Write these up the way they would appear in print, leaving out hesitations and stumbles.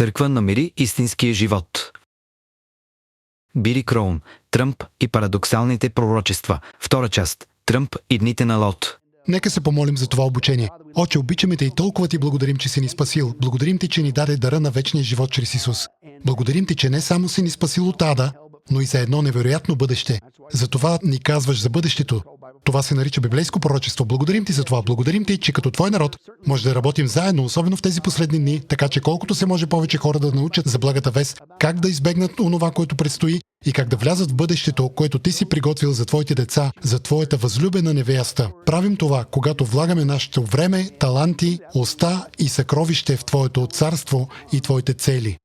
Църква намери истинския живот. Бири Кроун, Тръмп и парадоксалните пророчества. Втора част. Тръмп и дните на Лот. Нека се помолим за това обучение. Отче, обичаме Те и толкова Ти благодарим, че си ни спасил. Благодарим Ти, че ни даде дара на вечния живот чрез Исус. Благодарим Ти, че не само си ни спасил от ада, но и за едно невероятно бъдеще. Затова ни казваш за бъдещето. Това се нарича библейско пророчество. Благодарим Ти за това. Благодарим Ти, че като Твой народ може да работим заедно, особено в тези последни дни, така че колкото се може повече хора да научат за благата вест, как да избегнат онова, което предстои и как да влязат в бъдещето, което Ти си приготвил за Твоите деца, за Твоята възлюбена невеста. Правим това, когато влагаме нашето време, таланти, уста и съкровище в Твоето царство и Твоите цели.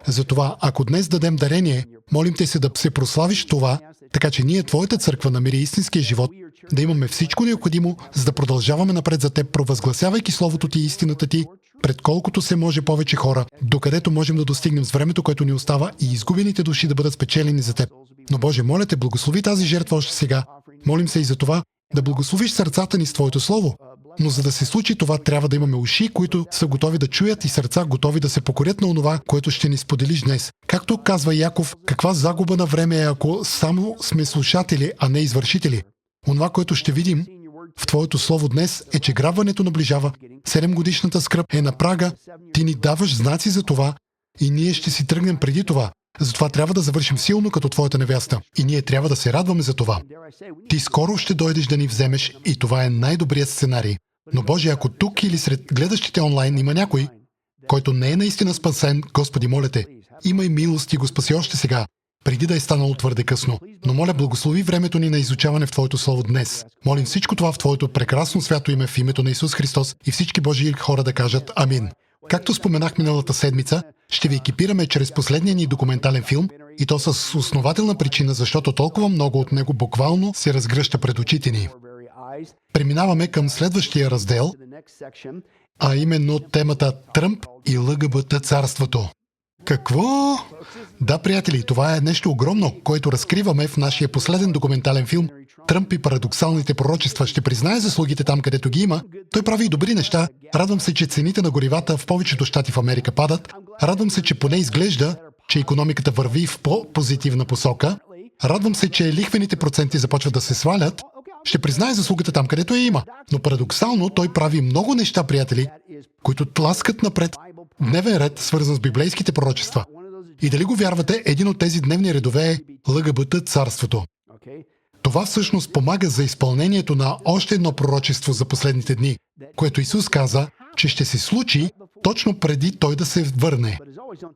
Затова, ако днес дадем дарение, молим Те се да се прославиш това, така че ние, Твоята църква, намери истинския живот, да имаме всичко необходимо, за да продължаваме напред за Теб, провъзгласявайки Словото Ти и истината Ти, пред колкото се може повече хора, докъдето можем да достигнем с времето, което ни остава и изгубените души да бъдат спечелени за Теб. Но Боже, моля Те, благослови тази жертва още сега. Молим се и за това, да благословиш сърцата ни с Твоето Слово. Но за да се случи това, трябва да имаме уши, които са готови да чуят и сърца готови да се покорят на онова, което ще ни споделиш днес. Както казва Яков, каква загуба на време е, ако само сме слушатели, а не извършители. Онова, което ще видим в Твоето Слово днес е, че грабването наближава, 7-годишната скръб е на прага, Ти ни даваш знаци за това и ние ще си тръгнем преди това. Затова трябва да завършим силно като Твоята невяста. И ние трябва да се радваме за това. Ти скоро ще дойдеш да ни вземеш и това е най-добрият сценарий. Но Боже, ако тук или сред гледащите онлайн има някой, който не е наистина спасен, Господи, моля Те, имай милост и го спаси още сега, преди да е станало твърде късно. Но моля, благослови времето ни на изучаване в Твоето Слово днес. Молим всичко това в Твоето прекрасно свято име в името на Исус Христос и всички Божии хора да кажат Амин. Както споменах миналата седмица, ще ви екипираме чрез последния ни документален филм и то с основателна причина, защото толкова много от него буквално се разгръща пред очите ни. Преминаваме към следващия раздел, а именно темата Тръмп и ЛГБТ царството. Какво? Да, приятели, това е нещо огромно, което разкриваме в нашия последен документален филм Тръмп и парадоксалните пророчества. Ще признае заслугите там, където ги има. Той прави и добри неща. Радвам се, че цените на горивата в повечето щати в Америка падат. Радвам се, че поне изглежда, че икономиката върви в по-позитивна посока. Радвам се, че лихвените проценти започват да се свалят. Ще признае заслугата там, където я има. Но парадоксално той прави много неща, приятели, които тласкат напред дневен ред, свързан с библейските пророчества. И дали го вярвате, един от тези дневни редове е ЛГБТ царството. Това всъщност помага за изпълнението на още едно пророчество за последните дни, което Исус каза, че ще се случи точно преди Той да се върне.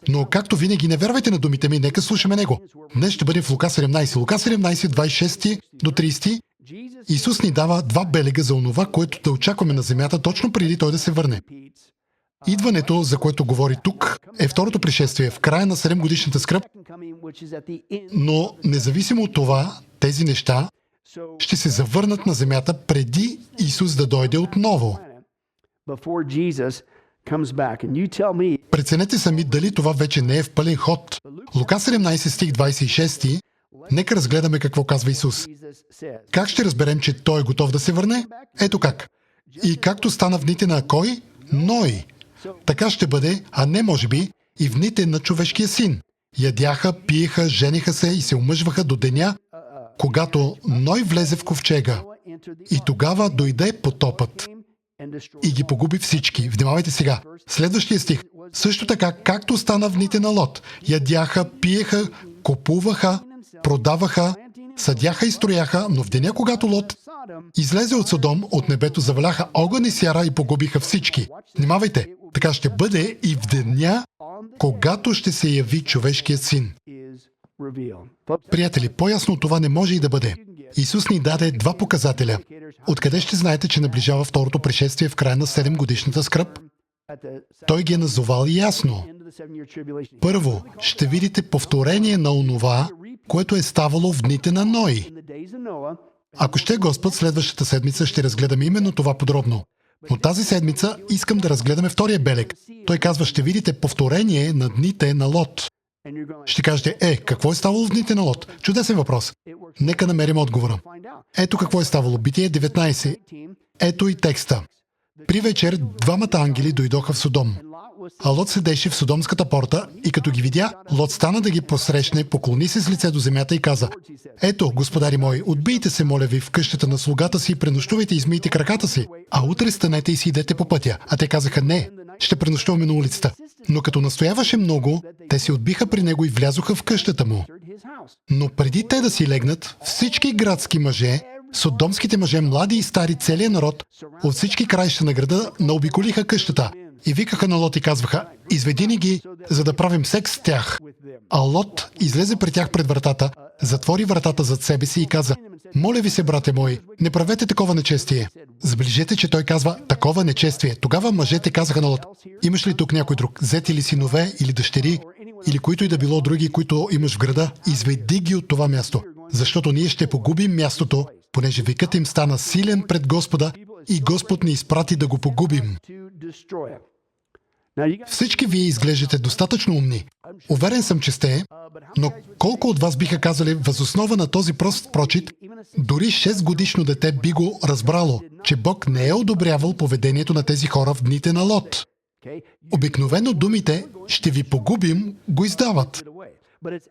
Но както винаги, не вярвайте на думите ми, нека слушаме Него. Днес ще бъдем в Лука 17. Лука 17, 26 до 30. Исус ни дава два белега за онова, което да очакваме на земята точно преди Той да се върне. Идването, за което говори тук, е второто пришествие в края на 7-годишната скръб, но независимо от това, тези неща ще се завърнат на земята преди Исус да дойде отново. Преценете сами дали това вече не е в пълен ход. Лука 17 стих 26, нека разгледаме какво казва Исус. Как ще разберем, че Той е готов да се върне? Ето как. И както стана в дните на кой? Ной. Така ще бъде, а не може би, и в дните на човешкия син. Ядяха, пиеха, жениха се и се омъжваха до деня, когато Ной влезе в ковчега. И тогава дойде потопът и ги погуби всички. Внимавайте сега. Следващия стих. Също така, както стана в дните на Лот. Ядяха, пиеха, купуваха, продаваха, съдяха и строяха, но в деня, когато Лот излезе от Содом, от небето заваляха огън и сяра и погубиха всички. Внимавайте, така ще бъде и в деня, когато ще се яви човешкият син. Приятели, по-ясно това не може и да бъде. Исус ни даде два показателя. Откъде ще знаете, че наближава второто пришествие в края на 7-годишната скръб? Той ги е назовал ясно. Първо, ще видите повторение на онова, което е ставало в дните на Ной. Ако ще Господ, следващата седмица ще разгледаме именно това подробно. Но тази седмица искам да разгледаме втория белег. Той казва, ще видите повторение на дните на Лот. Ще кажете, какво е ставало в дните на Лот? Чудесен въпрос. Нека намерим отговора. Ето какво е ставало. Битие 19. Ето и текста. При вечер двамата ангели дойдоха в Содом. а Лот седеше в Содомската порта и като ги видя, Лот стана да ги посрещне, поклони се с лице до земята и каза: ето, господари мои, отбийте се, моля ви, в къщата на слугата си, пренощувайте и измийте краката си, а утре станете и си идете по пътя. А те казаха: не, ще пренощуваме на улицата. Но като настояваше много, те се отбиха при него и влязоха в къщата му. Но преди те да си легнат, всички градски мъже, содомските мъже, млади и стари, целият народ, от всички краища на града наобиколиха къщата и викаха на Лот и казваха: изведи ни ги, за да правим секс с тях. А Лот излезе при тях пред вратата, затвори вратата зад себе си и каза: моля ви се, брате мои, не правете такова нечестие. Забележете, че той казва такова нечестие. Тогава мъжете казаха на Лот: имаш ли тук някой друг, зети ли синове или дъщери, или които и да било други, които имаш в града, изведи ги от това място, защото ние ще погубим мястото, понеже викът им стана силен пред Господа и Господ ни изпрати да го погубим. Всички вие изглеждате достатъчно умни. Уверен съм, че сте, но колко от вас биха казали въз основа на този прост прочит, дори 6-годишно дете би го разбрало, че Бог не е одобрявал поведението на тези хора в дните на Лот. Обикновено думите «ще ви погубим» го издават.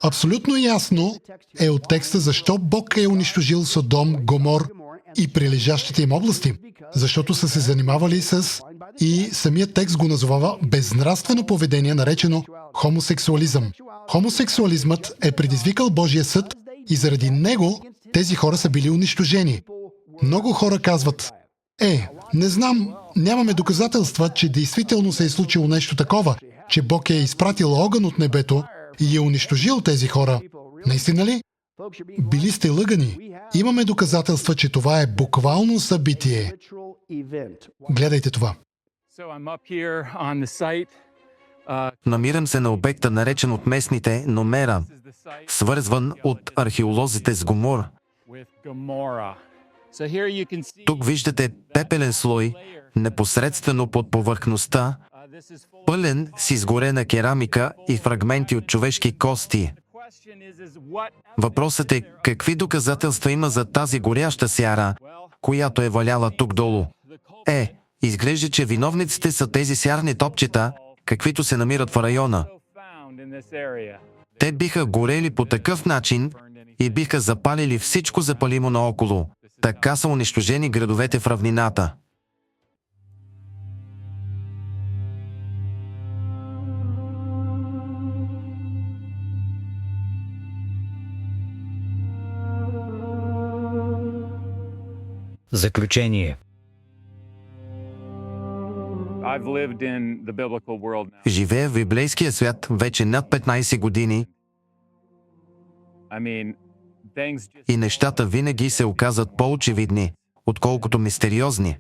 Абсолютно ясно е от текста защо Бог е унищожил Содом, Гомор и прилежащите им области. Защото са се занимавали с, и самият текст го назовава, безнравствено поведение, наречено хомосексуализъм. Хомосексуализмът е предизвикал Божия съд и заради него тези хора са били унищожени. Много хора казват: не знам, нямаме доказателства, че действително се е случило нещо такова, че Бог е изпратил огън от небето и е унищожил тези хора. Наистина ли? Били сте лъгани. Имаме доказателства, че това е буквално събитие. Гледайте това. Намирам се на обекта, наречен от местните Номера, свързван от археолозите с Гомор. Тук виждате пепелен слой, непосредствено под повърхността, пълен с изгорена керамика и фрагменти от човешки кости. Въпросът е: какви доказателства има за тази горяща сяра, която е валяла тук долу? Изглежда, че виновниците са тези сярни топчета, каквито се намират в района. Те биха горели по такъв начин и биха запалили всичко запалимо наоколо. Така са унищожени градовете в равнината. Заключение. Живея в библейския свят вече над 15 години и нещата винаги се оказват по-очевидни, отколкото мистериозни.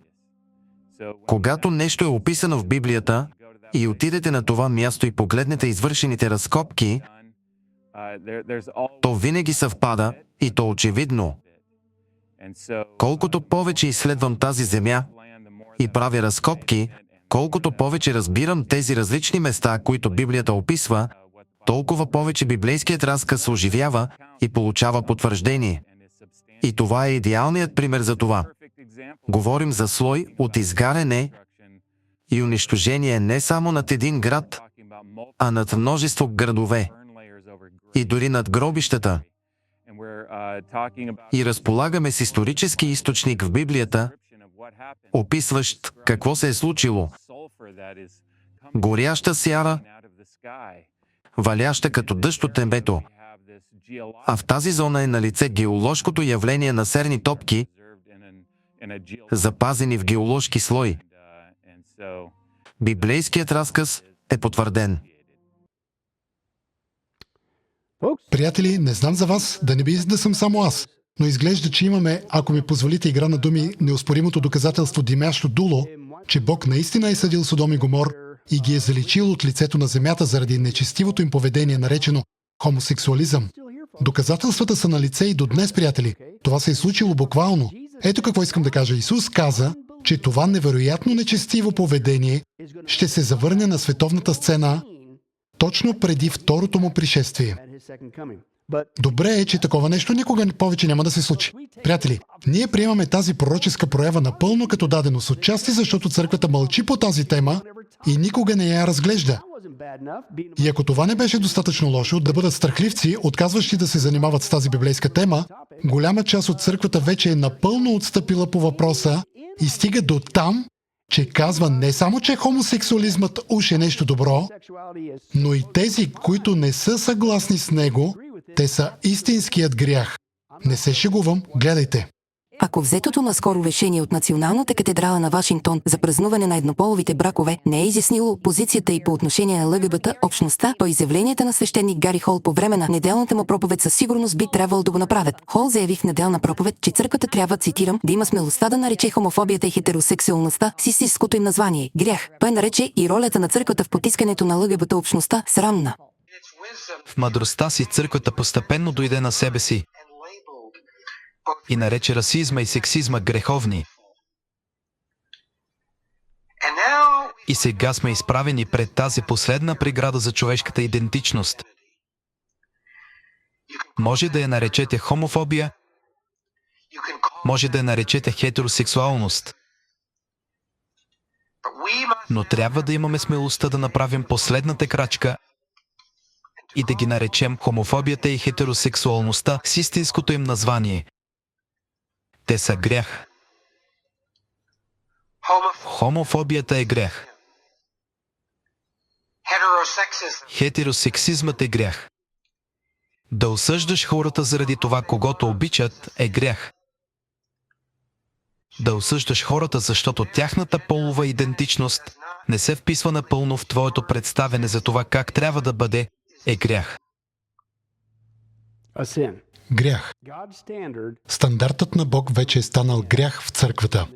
Когато нещо е описано в Библията и отидете на това място и погледнете извършените разкопки, то винаги съвпада и то очевидно. Колкото повече изследвам тази земя и правя разкопки, колкото повече разбирам тези различни места, които Библията описва, толкова повече библейският разказ оживява и получава потвърждение. И това е идеалният пример за това. Говорим за слой от изгаряне и унищожение не само над един град, а над множество градове и дори над гробищата. И разполагаме с исторически източник в Библията, описващ какво се е случило. Горяща сяра, валяща като дъжд от небето. А в тази зона е налице геоложкото явление на серни топки, запазени в геоложки слой. Библейският разказ е потвърден. Приятели, не знам за вас, да не би да съм само аз, но изглежда, че имаме, ако ми позволите игра на думи, неоспоримото доказателство димящо дуло, че Бог наистина е съдил Содом и Гомор и ги е заличил от лицето на земята заради нечестивото им поведение, наречено хомосексуализъм. Доказателствата са на лице и до днес, приятели. Това се е случило буквално. Ето какво искам да кажа. Исус каза, че това невероятно нечестиво поведение ще се завърне на световната сцена точно преди второто му пришествие. Добре е, че такова нещо никога повече няма да се случи. Приятели, ние приемаме тази пророческа проява напълно като даденост отчасти, защото църквата мълчи по тази тема и никога не я разглежда. И ако това не беше достатъчно лошо да бъдат страхливци, отказващи да се занимават с тази библейска тема, голяма част от църквата вече е напълно отстъпила по въпроса и стига до там, че казва не само, че хомосексуализмът уж е нещо добро, но и тези, които не са съгласни с него, те са истинският грях. Не се шегувам, гледайте. Ако взетото наскоро решение от Националната катедрала на Вашингтон за празнуване на еднополовите бракове не е изяснило позицията и по отношение на ЛГБТ общността, то изявленията на свещеник Гари Хол по време на неделната му проповед със сигурност би трябвало да го направят. Хол заяви в неделна проповед, че църквата трябва, цитирам, да има смелостта да нарече хомофобията и хетеросексуалността с истинското им название – грях. Той нарече и ролята на църквата в потискането на ЛГБТ общността срамна. В мъдростта си църквата постепенно дойде на себе си и нарече расизма и сексизма греховни. И сега сме изправени пред тази последна преграда за човешката идентичност. Може да я наречете хомофобия, може да я наречете хетеросексуалност. Но трябва да имаме смелостта да направим последната крачка и да ги наречем хомофобията и хетеросексуалността с истинското им название. Те са грях. Хомофобията е грях. Хетеросексизмът е грях. Да осъждаш хората заради това, когото обичат, е грях. Да осъждаш хората, защото тяхната полова идентичност не се вписва напълно в твоето представяне за това как трябва да бъде, е грях. Грях. Стандартът на Бог вече е станал грях в църквата.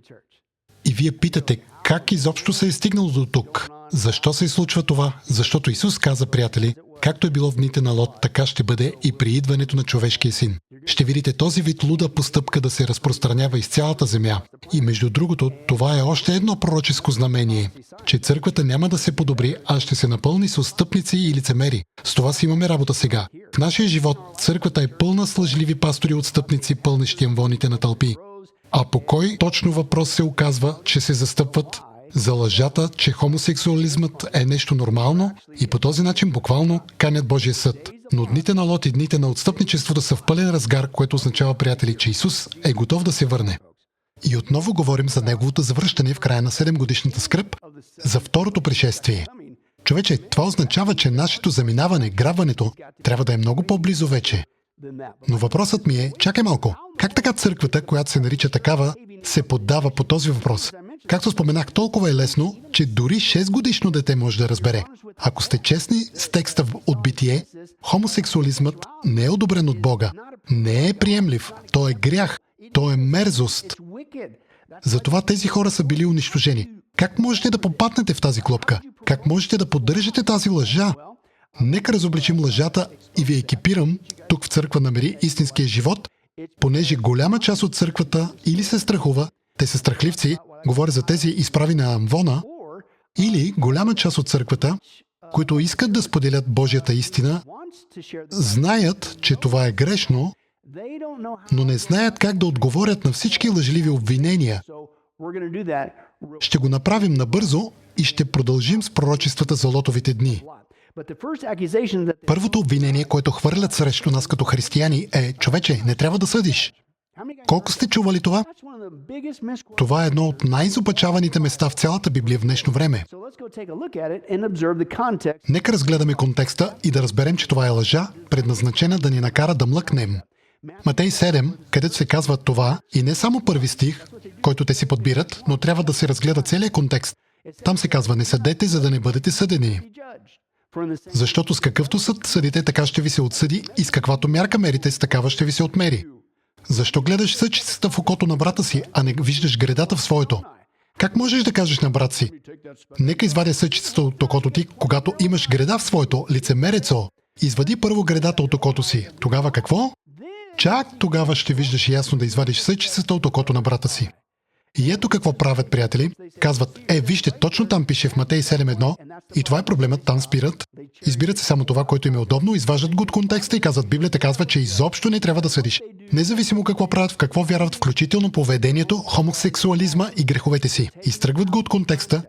И вие питате, как изобщо се е стигнало до тук? Защо се случва това? Защото Исус каза, приятели, както е било в дните на Лот, така ще бъде и при идването на човешкия син. Ще видите този вид луда постъпка да се разпространява из цялата земя. И между другото, това е още едно пророческо знамение, че църквата няма да се подобри, а ще се напълни с отстъпници и лицемери. С това си имаме работа сега. В нашия живот църквата е пълна с лъжливи пастори и отстъпници, пълнещи амвоните на тълпи. А по кой точно въпрос се оказва, че се застъпват? За лъжата, че хомосексуализмът е нещо нормално и по този начин буквално канят Божия съд. Но дните на Лот и дните на отстъпничеството са в пълен разгар, което означава, приятели, че Исус е готов да се върне. И отново говорим за Неговото завръщане в края на 7-годишната скръб, за второто пришествие. Човече, това означава, че нашето заминаване, грабването, трябва да е много по-близо вече. Но въпросът ми е, чакай малко, как така църквата, която се нарича такава, се поддава по този въпрос? Както споменах, толкова е лесно, че дори 6-годишно дете може да разбере. Ако сте честни с текста от Битие, хомосексуализмът не е одобрен от Бога. Не е приемлив. То е грях. То е мерзост. Затова тези хора са били унищожени. Как можете да попаднете в тази клопка? Как можете да поддържате тази лъжа? Нека разобличим лъжата и ви екипирам тук в църква намери истинския живот, понеже голяма част от църквата или се страхува, те са страхливци, говоря за тези изправи на амвона, или голяма част от църквата, които искат да споделят Божията истина, знаят, че това е грешно, но не знаят как да отговорят на всички лъжливи обвинения. Ще го направим набързо и ще продължим с пророчествата за Лотовите дни. Първото обвинение, което хвърлят срещу нас като християни е: човече, не трябва да съдиш. Колко сте чували това? Това е едно от най-изопачаваните места в цялата Библия в днешно време. Нека разгледаме контекста и да разберем, че това е лъжа, предназначена да ни накара да млъкнем. Матей 7, където се казва това, и не само първи стих, който те си подбират, но трябва да се разгледа целият контекст. Там се казва: не съдете, за да не бъдете съдени. Защото с какъвто съд съдите, така ще ви се отсъди, и с каквато мярка мерите, с такава ще ви се отмери. Защо гледаш съчицата в окото на брата си, а не виждаш гредата в своето? Как можеш да кажеш на брат си: нека извадя съчицата от окото ти, когато имаш греда в своето, лицемерецо? Извади първо гредата от окото си. Тогава какво? Чак тогава ще виждаш ясно да извадиш съчицата от окото на брата си. И ето какво правят, приятели. Казват: вижте, точно там пише в Матей 7.1, и това е проблемът, там спират. Избират се само това, което им е удобно, изваждат го от контекста и казват, Библията казва, че изобщо не трябва да съдиш. Независимо какво правят, в какво вярват, включително поведението, хомосексуализма и греховете си. Изтръгват го от контекста,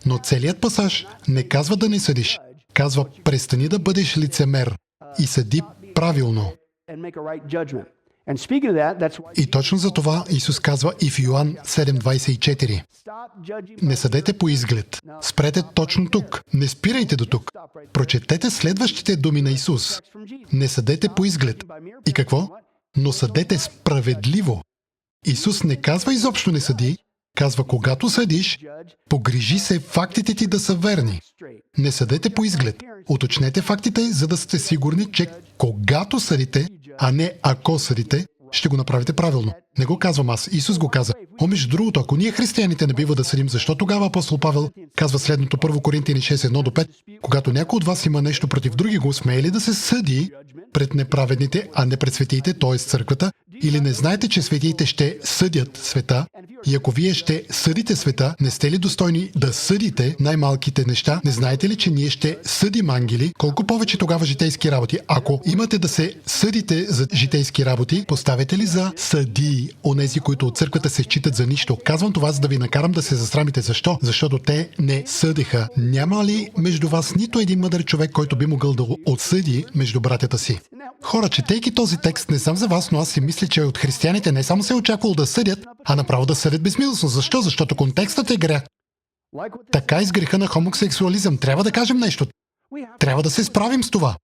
но целият пасаж не казва да не съдиш. Казва, престани да бъдеш лицемер и съди правилно. И точно за това Исус казва и в Йоан 7:24. Не съдете по изглед. Спрете точно тук. Не спирайте до тук. Прочетете следващите думи на Исус. Не съдете по изглед. И какво? Но съдете справедливо. Исус не казва изобщо не съди, казва, когато съдиш, погрижи се фактите ти да са верни. Не съдете по изглед. Уточнете фактите, за да сте сигурни, че когато съдите, а не ако съдите, ще го направите правилно. Не го казвам аз, Исус го каза. Между другото, ако ние християните не бива да съдим, защо тогава апостол Павел казва следното 1 Коринтияни 6:1-5, когато някой от вас има нещо против други го, смее ли да се съди пред неправедните, а не пред светиите, т.е. църквата? Или не знаете, че светиите ще съдят света? И ако вие ще съдите света, не сте ли достойни да съдите най-малките неща? Не знаете ли, че ние ще съдим ангели? Колко повече тогава житейски работи? Ако имате да се съдите за житейски работи, поставете ли за съдии онези, които от църквата се считат за нищо? Казвам това, за да ви накарам да се засрамите. Защо? Защото те не съдиха. Няма ли между вас нито един мъдър човек, който би могъл да отсъди между братята си? Хора, четейки този текст, не знам за вас, но аз си мисля, че от християните не само се е очаквало да съдят, а направо да съдят безмилостно. Защо? Защото контекстът е грях. Така и с греха на хомосексуализъм. Трябва да кажем нещо. Трябва да се справим с това.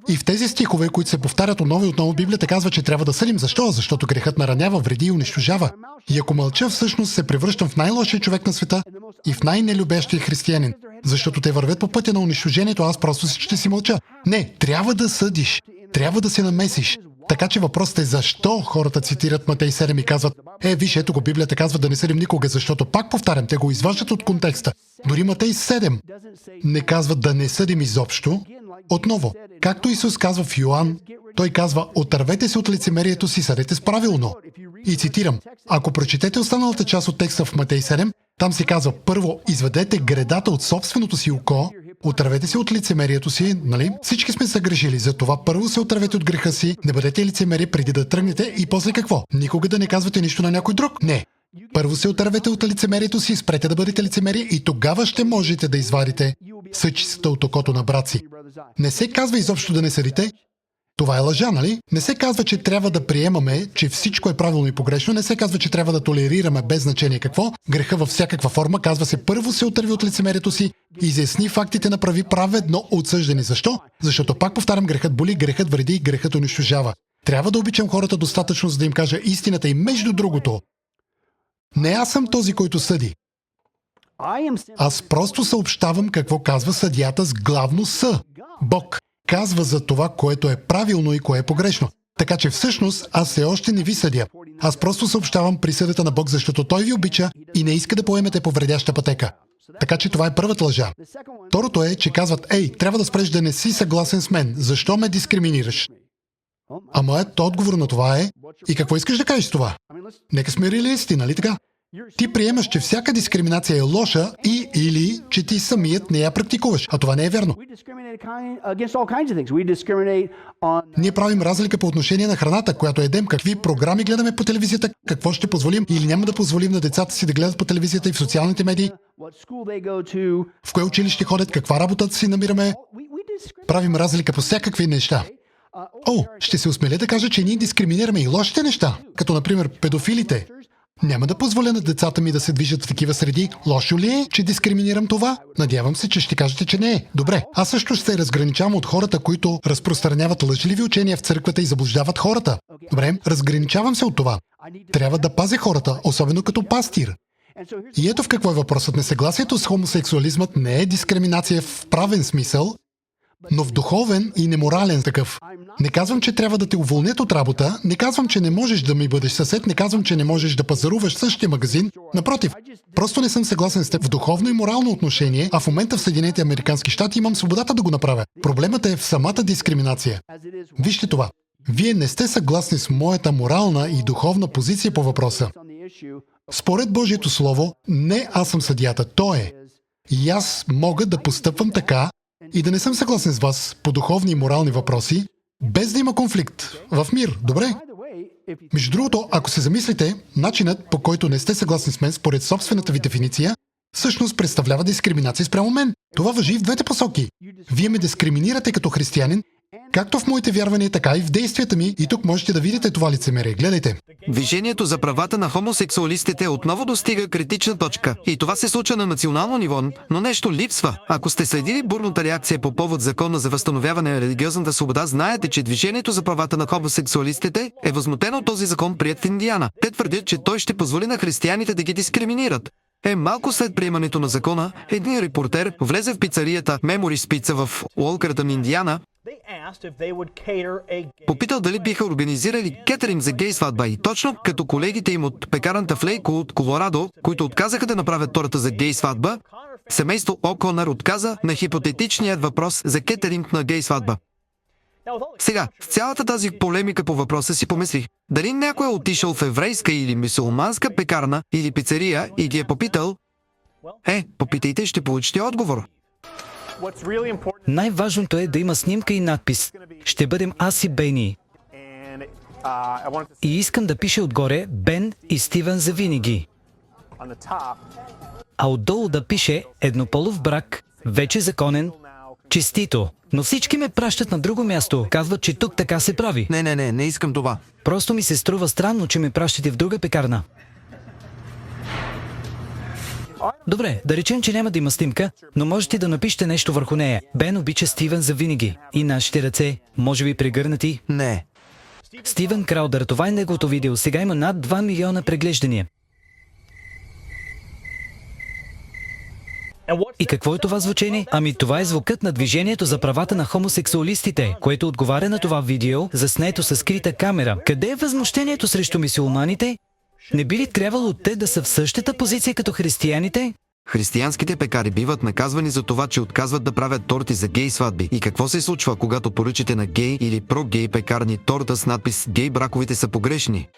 И в тези стихове, които се повтарят отново и отново, Библията казва, че трябва да съдим. Защо? Защото грехът наранява, вреди и унищожава. И ако мълча, всъщност се превръщам в най-лошия човек на света и в най-нелюбещия християнин. Защото те вървят по пътя на унищожението, аз просто ще си мълча. Не, трябва да съдиш. Трябва да се намесиш. Така че въпросът е защо хората цитират Матей 7 и казват, виж, ето го, Библията казва да не съдим никога, защото пак повтарям, те го изваждат от контекста. Дори Матей 7 не казва да не съдим изобщо. Отново, както Исус казва в Йоан, той казва, отървете се от лицемерието си, съдете справилно. И цитирам, ако прочетете останалата част от текста в Матей 7, там се казва, първо, изведете гредата от собственото си око, отървете се от лицемерието си, нали? Всички сме съгрешили, затова първо се отървете от греха си, не бъдете лицемери преди да тръгнете и после какво? Никога да не казвате нищо на някой друг? Не. Първо се отървете от лицемерието си, спрете да бъдете лицемери и тогава ще можете да извадите съчицата от окото на брат си. Не се казва изобщо да не съдите. Това е лъжа, нали? Не се казва, че трябва да приемаме, че всичко е правилно и погрешно. Не се казва, че трябва да толерираме без значение какво. Греха във всякаква форма. Казва се, първо се отърви от лицемерието си, изясни фактите, направи праведно отсъждане. Защо? Защото, пак повтарям, грехът боли, грехът вреди, грехът унищожава. Трябва да обичам хората достатъчно, за да им кажа истината и между другото. Не аз съм този, който съди. Аз просто съобщавам какво казва съдията с главно С. Бог казва за това, което е правилно и кое е погрешно. Така че всъщност аз все още не ви съдя. Аз просто съобщавам присъдата на Бог, защото Той ви обича и не иска да поемете повредяща пътека. Така че това е първата лъжа. Второто е, че казват, трябва да спреш да не си съгласен с мен. Защо ме дискриминираш? А моят отговор на това е, и какво искаш да кажеш с това? Нека сме реалисти, нали така? Ти приемаш, че всяка дискриминация е лоша или че ти самият не я практикуваш. А това не е вярно. Ние правим разлика по отношение на храната, която едем, какви програми гледаме по телевизията, какво ще позволим или няма да позволим на децата си да гледат по телевизията и в социалните медии, в кое училище ходят, каква работа си намираме. Правим разлика по всякакви неща. Ще се осмеля да кажа, че ние дискриминираме и лошите неща, като например педофилите. Няма да позволя на децата ми да се движат в такива среди. Лошо ли е, че дискриминирам това? Надявам се, че ще кажете, че не е. Добре, аз също ще се разграничавам от хората, които разпространяват лъжливи учения в църквата и заблуждават хората. Добре, разграничавам се от това. Трябва да пазя хората, особено като пастир. И ето в какво е въпросът. Несъгласието с хомосексуализмът не е дискриминация в правен смисъл, но в духовен и неморален такъв. Не казвам, че трябва да те уволнят от работа, не казвам, че не можеш да ми бъдеш съсед, не казвам, че не можеш да пазаруваш в същия магазин. Напротив, просто не съм съгласен с теб в духовно и морално отношение, а в момента в Съединените американски щати имам свободата да го направя. Проблемът е в самата дискриминация. Вижте това. Вие не сте съгласни с моята морална и духовна позиция по въпроса. Според Божието Слово, не аз съм съдията, то е. И аз мога да постъпвам така, и да не съм съгласен с вас по духовни и морални въпроси, без да има конфликт. В мир, добре? Между другото, ако се замислите, начинът, по който не сте съгласни с мен според собствената ви дефиниция, всъщност представлява дискриминация спрямо мен. Това важи и в двете посоки. Вие ме дискриминирате като християнин, както в моите вярвания, така и в действията ми, и тук можете да видите това лицемерие. Гледайте. Движението за правата на хомосексуалистите отново достига критична точка. И това се случва на национално ниво, но нещо липсва. Ако сте следили бурната реакция по повод закона за възстановяване на религиозната свобода, знаете, че движението за правата на хомосексуалистите е възмутено от този закон, приет в Индиана. Те твърдят, че той ще позволи на християните да ги дискриминират. Малко след приемането на закона, един репортер влезе в пицарията Memories Pizza в Уолкъртън, Индиана, попитал дали биха организирали кетеринг за гей сватба и точно като колегите им от пекарната в Лейко от Колорадо, които отказаха да направят торта за гей сватба, семейство О'Конър отказа на хипотетичният въпрос за кетеринг на гей сватба. Сега, с цялата тази полемика по въпроса си помислих, дали някой е отишъл в еврейска или мюсюлманска пекарна или пицария и ги е попитал, попитайте, ще получите отговор. Най-важното е да има снимка и надпис. Ще бъдем аз и Бени. И искам да пише отгоре Бен и Стивън за винаги. А отдолу да пише еднополов брак, вече законен, честито. Но всички ме пращат на друго място. Казват, че тук така се прави. Не искам това. Просто ми се струва странно, че ме пращате в друга пекарна. Добре, да речем, че няма да има снимка, но можете да напишете нещо върху нея. Бен обича Стивън за винаги. И нашите ръце, може би прегърнати. Не. Стивън Краудър, това е неговото видео. Сега има над 2 милиона преглеждания. И какво е това звучение? Ами това е звукът на движението за правата на хомосексуалистите, което отговаря на това видео, заснето със скрита камера. Къде е възмущението срещу мюсюлманите? Не би ли трябвало те да са в същата позиция като християните? Християнските пекари биват наказвани за това, че отказват да правят торти за гей сватби. И какво се случва, когато поръчате на гей или про-гей пекарни торта с надпис «Гей браковите са погрешни»?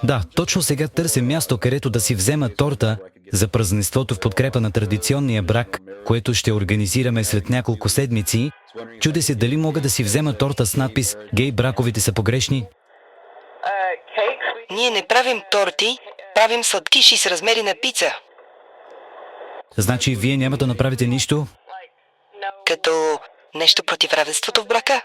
Да, точно сега търся място, където да си взема торта за празненството в подкрепа на традиционния брак, което ще организираме след няколко седмици. Чудя се дали мога да си взема торта с надпис «Гей браковите са погрешни». Ние не правим торти, правим сладкиши с размери на пица. Значи вие няма да направите нищо? Като нещо против равенството в брака?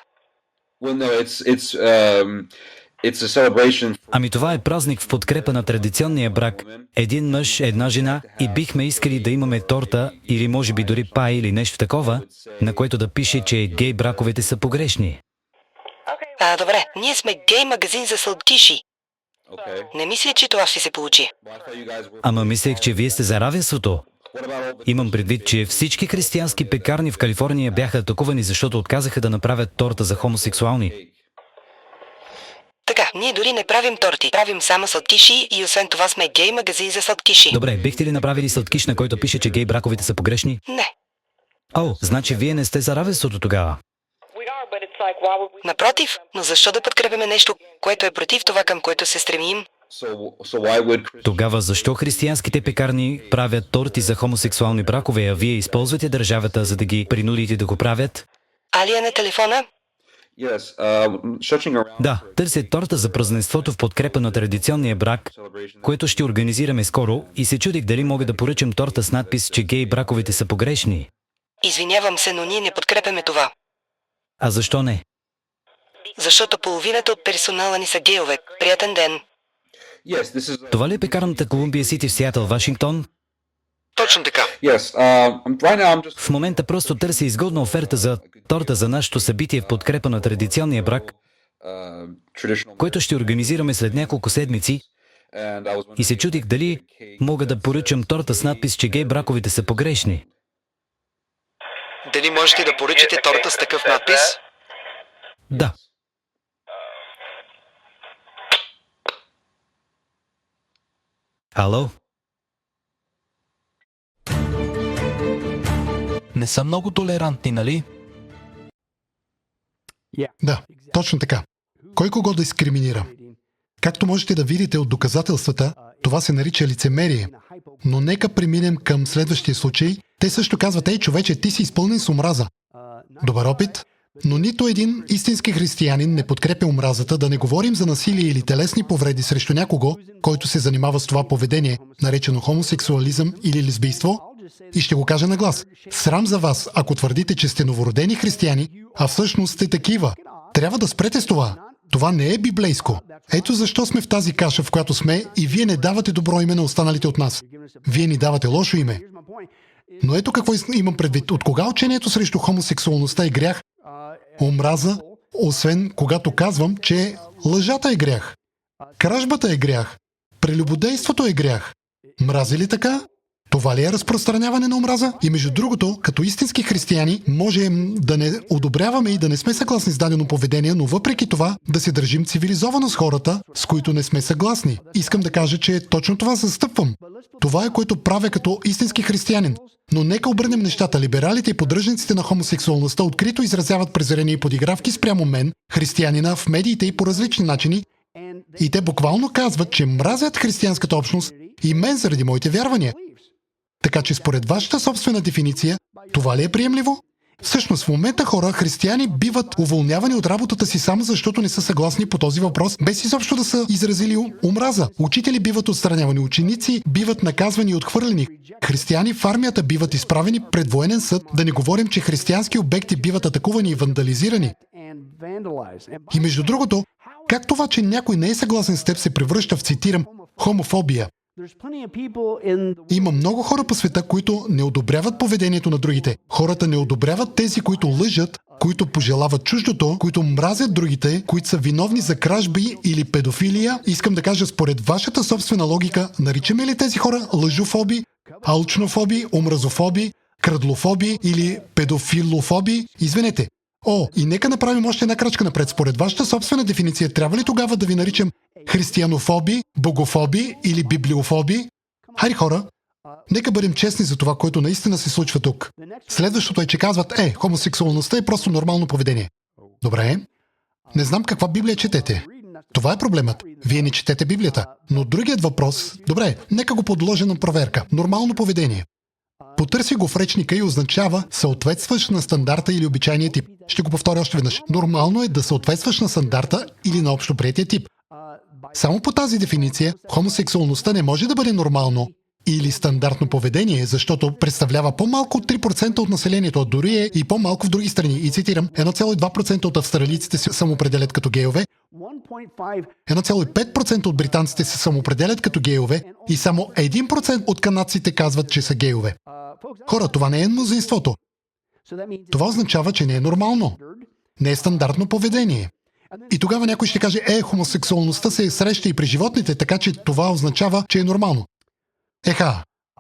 Ами това е празник в подкрепа на традиционния брак. Един мъж, една жена и бихме искали да имаме торта или може би дори пай или нещо такова, на което да пише, че гей браковете са погрешни. Добре, ние сме гей магазин за сладкиши. Не мисля, че това ще се получи. Ама мислех, че вие сте за равенството. Имам предвид, че всички християнски пекарни в Калифорния бяха атакувани, защото отказаха да направят торта за хомосексуални. Така, ние дори не правим торти, правим само сладкиши и освен това сме гей магазин за сладкиши. Добре, бихте ли направили сладкиш, на който пише, че гей браковете са погрешни? Не. Значи вие не сте за равенството тогава. Напротив, но защо да подкрепяме нещо, което е против това, към което се стремим? Тогава защо християнските пекарни правят торти за хомосексуални бракове, а вие използвате държавата, за да ги принудите да го правят? Алия на телефона? Да, търся торта за празненството в подкрепа на традиционния брак, което ще организираме скоро и се чудих дали мога да поръчам торта с надпис, че гей браковете са погрешни. Извинявам се, но ние не подкрепяме това. А защо не? Защото половината от персонала ни са гейове. Приятен ден. Това ли е пекарната Колумбия Сити в Сиатъл, Вашингтон? Точно така. В момента просто търся изгодна оферта за торта за нашето събитие в подкрепа на традиционния брак, което ще организираме след няколко седмици, и се чудих дали мога да поръчам торта с надпис, че гей браковите са погрешни. Дали можете да поръчате торта с такъв надпис? Да. Ало? Не са много толерантни, нали? Да, точно така. Кой кого дискриминира? Както можете да видите от доказателствата, това се нарича лицемерие. Но нека преминем към следващия случай. Те също казват: ей, човече, ти си изпълнен с омраза. Добър опит. Но нито един истински християнин не подкрепя омразата, да не говорим за насилие или телесни повреди срещу някого, който се занимава с това поведение, наречено хомосексуализъм или лесбийство. И ще го кажа на глас. Срам за вас, ако твърдите, че сте новородени християни, а всъщност сте такива. Трябва да спрете с това. Това не е библейско. Ето защо сме в тази каша, в която сме, и вие не давате добро име на останалите от нас. Вие ни давате лошо име. Но ето какво имам предвид. От кога учението срещу хомосексуалността е грях? Омраза, освен когато казвам, че лъжата е грях. Кражбата е грях. Прелюбодейството е грях. Мрази ли така? Това ли е разпространяване на омраза? И между другото, като истински християни, можем да не одобряваме и да не сме съгласни с дадено поведение, но въпреки това да се държим цивилизовано с хората, с които не сме съгласни. Искам да кажа, че точно това застъпвам. Това е което правя като истински християнин. Но нека обърнем нещата. Либералите и поддръжниците на хомосексуалността открито изразяват презрение и подигравки спрямо мен, християнина, в медиите и по различни начини. И те буквално казват, че мразят християнската общност и мен заради моите вярвания. Така че според вашата собствена дефиниция, това ли е приемливо? Всъщност в момента хора, християни, биват уволнявани от работата си само защото не са съгласни по този въпрос, без изобщо да са изразили омраза. Учители биват отстранявани, ученици биват наказвани и отхвърлени. Християни в армията биват изправени пред военен съд, да не говорим, че християнски обекти биват атакувани и вандализирани. И между другото, как това, че някой не е съгласен с теб, се превръща в, цитирам, хомофобия? Има много хора по света, които не одобряват поведението на другите. Хората не одобряват тези, които лъжат, които пожелават чуждото, които мразят другите, които са виновни за кражби или педофилия. Искам да кажа, според вашата собствена логика, наричаме ли тези хора лъжофоби, алчнофоби, омразофоби, крадлофоби или педофилофоби? Извинете. И нека направим още една крачка напред. Според вашата собствена дефиниция, трябва ли тогава да ви наричам християнофоби, богофоби или библиофоби? Хайде хора, нека бъдем честни за това, което наистина се случва тук. Следващото е, че казват, хомосексуалността е просто нормално поведение. Добре, не знам каква Библия четете. Това е проблемът. Вие не четете Библията. Но другият въпрос, добре, нека го подложа на проверка. Нормално поведение. Потърси го в речника и означава съответстваш на стандарта или обичайния тип. Ще го повторя още веднъж. Нормално е да съответстваш на стандарта или на общоприетия тип. Само по тази дефиниция, хомосексуалността не може да бъде нормално или стандартно поведение, защото представлява по-малко от 3% от населението, а дори е и по-малко в други страни. И цитирам, 1,2% от австралийците се самоопределят като гейове, 1,5% от британците се самоопределят като гейове и само 1% от канадците казват, че са гейове. Хора, това не е мнозинството. Това означава, че не е нормално. Не е стандартно поведение. И тогава някой ще каже, хомосексуалността се среща и при животните, така че това означава, че е нормално.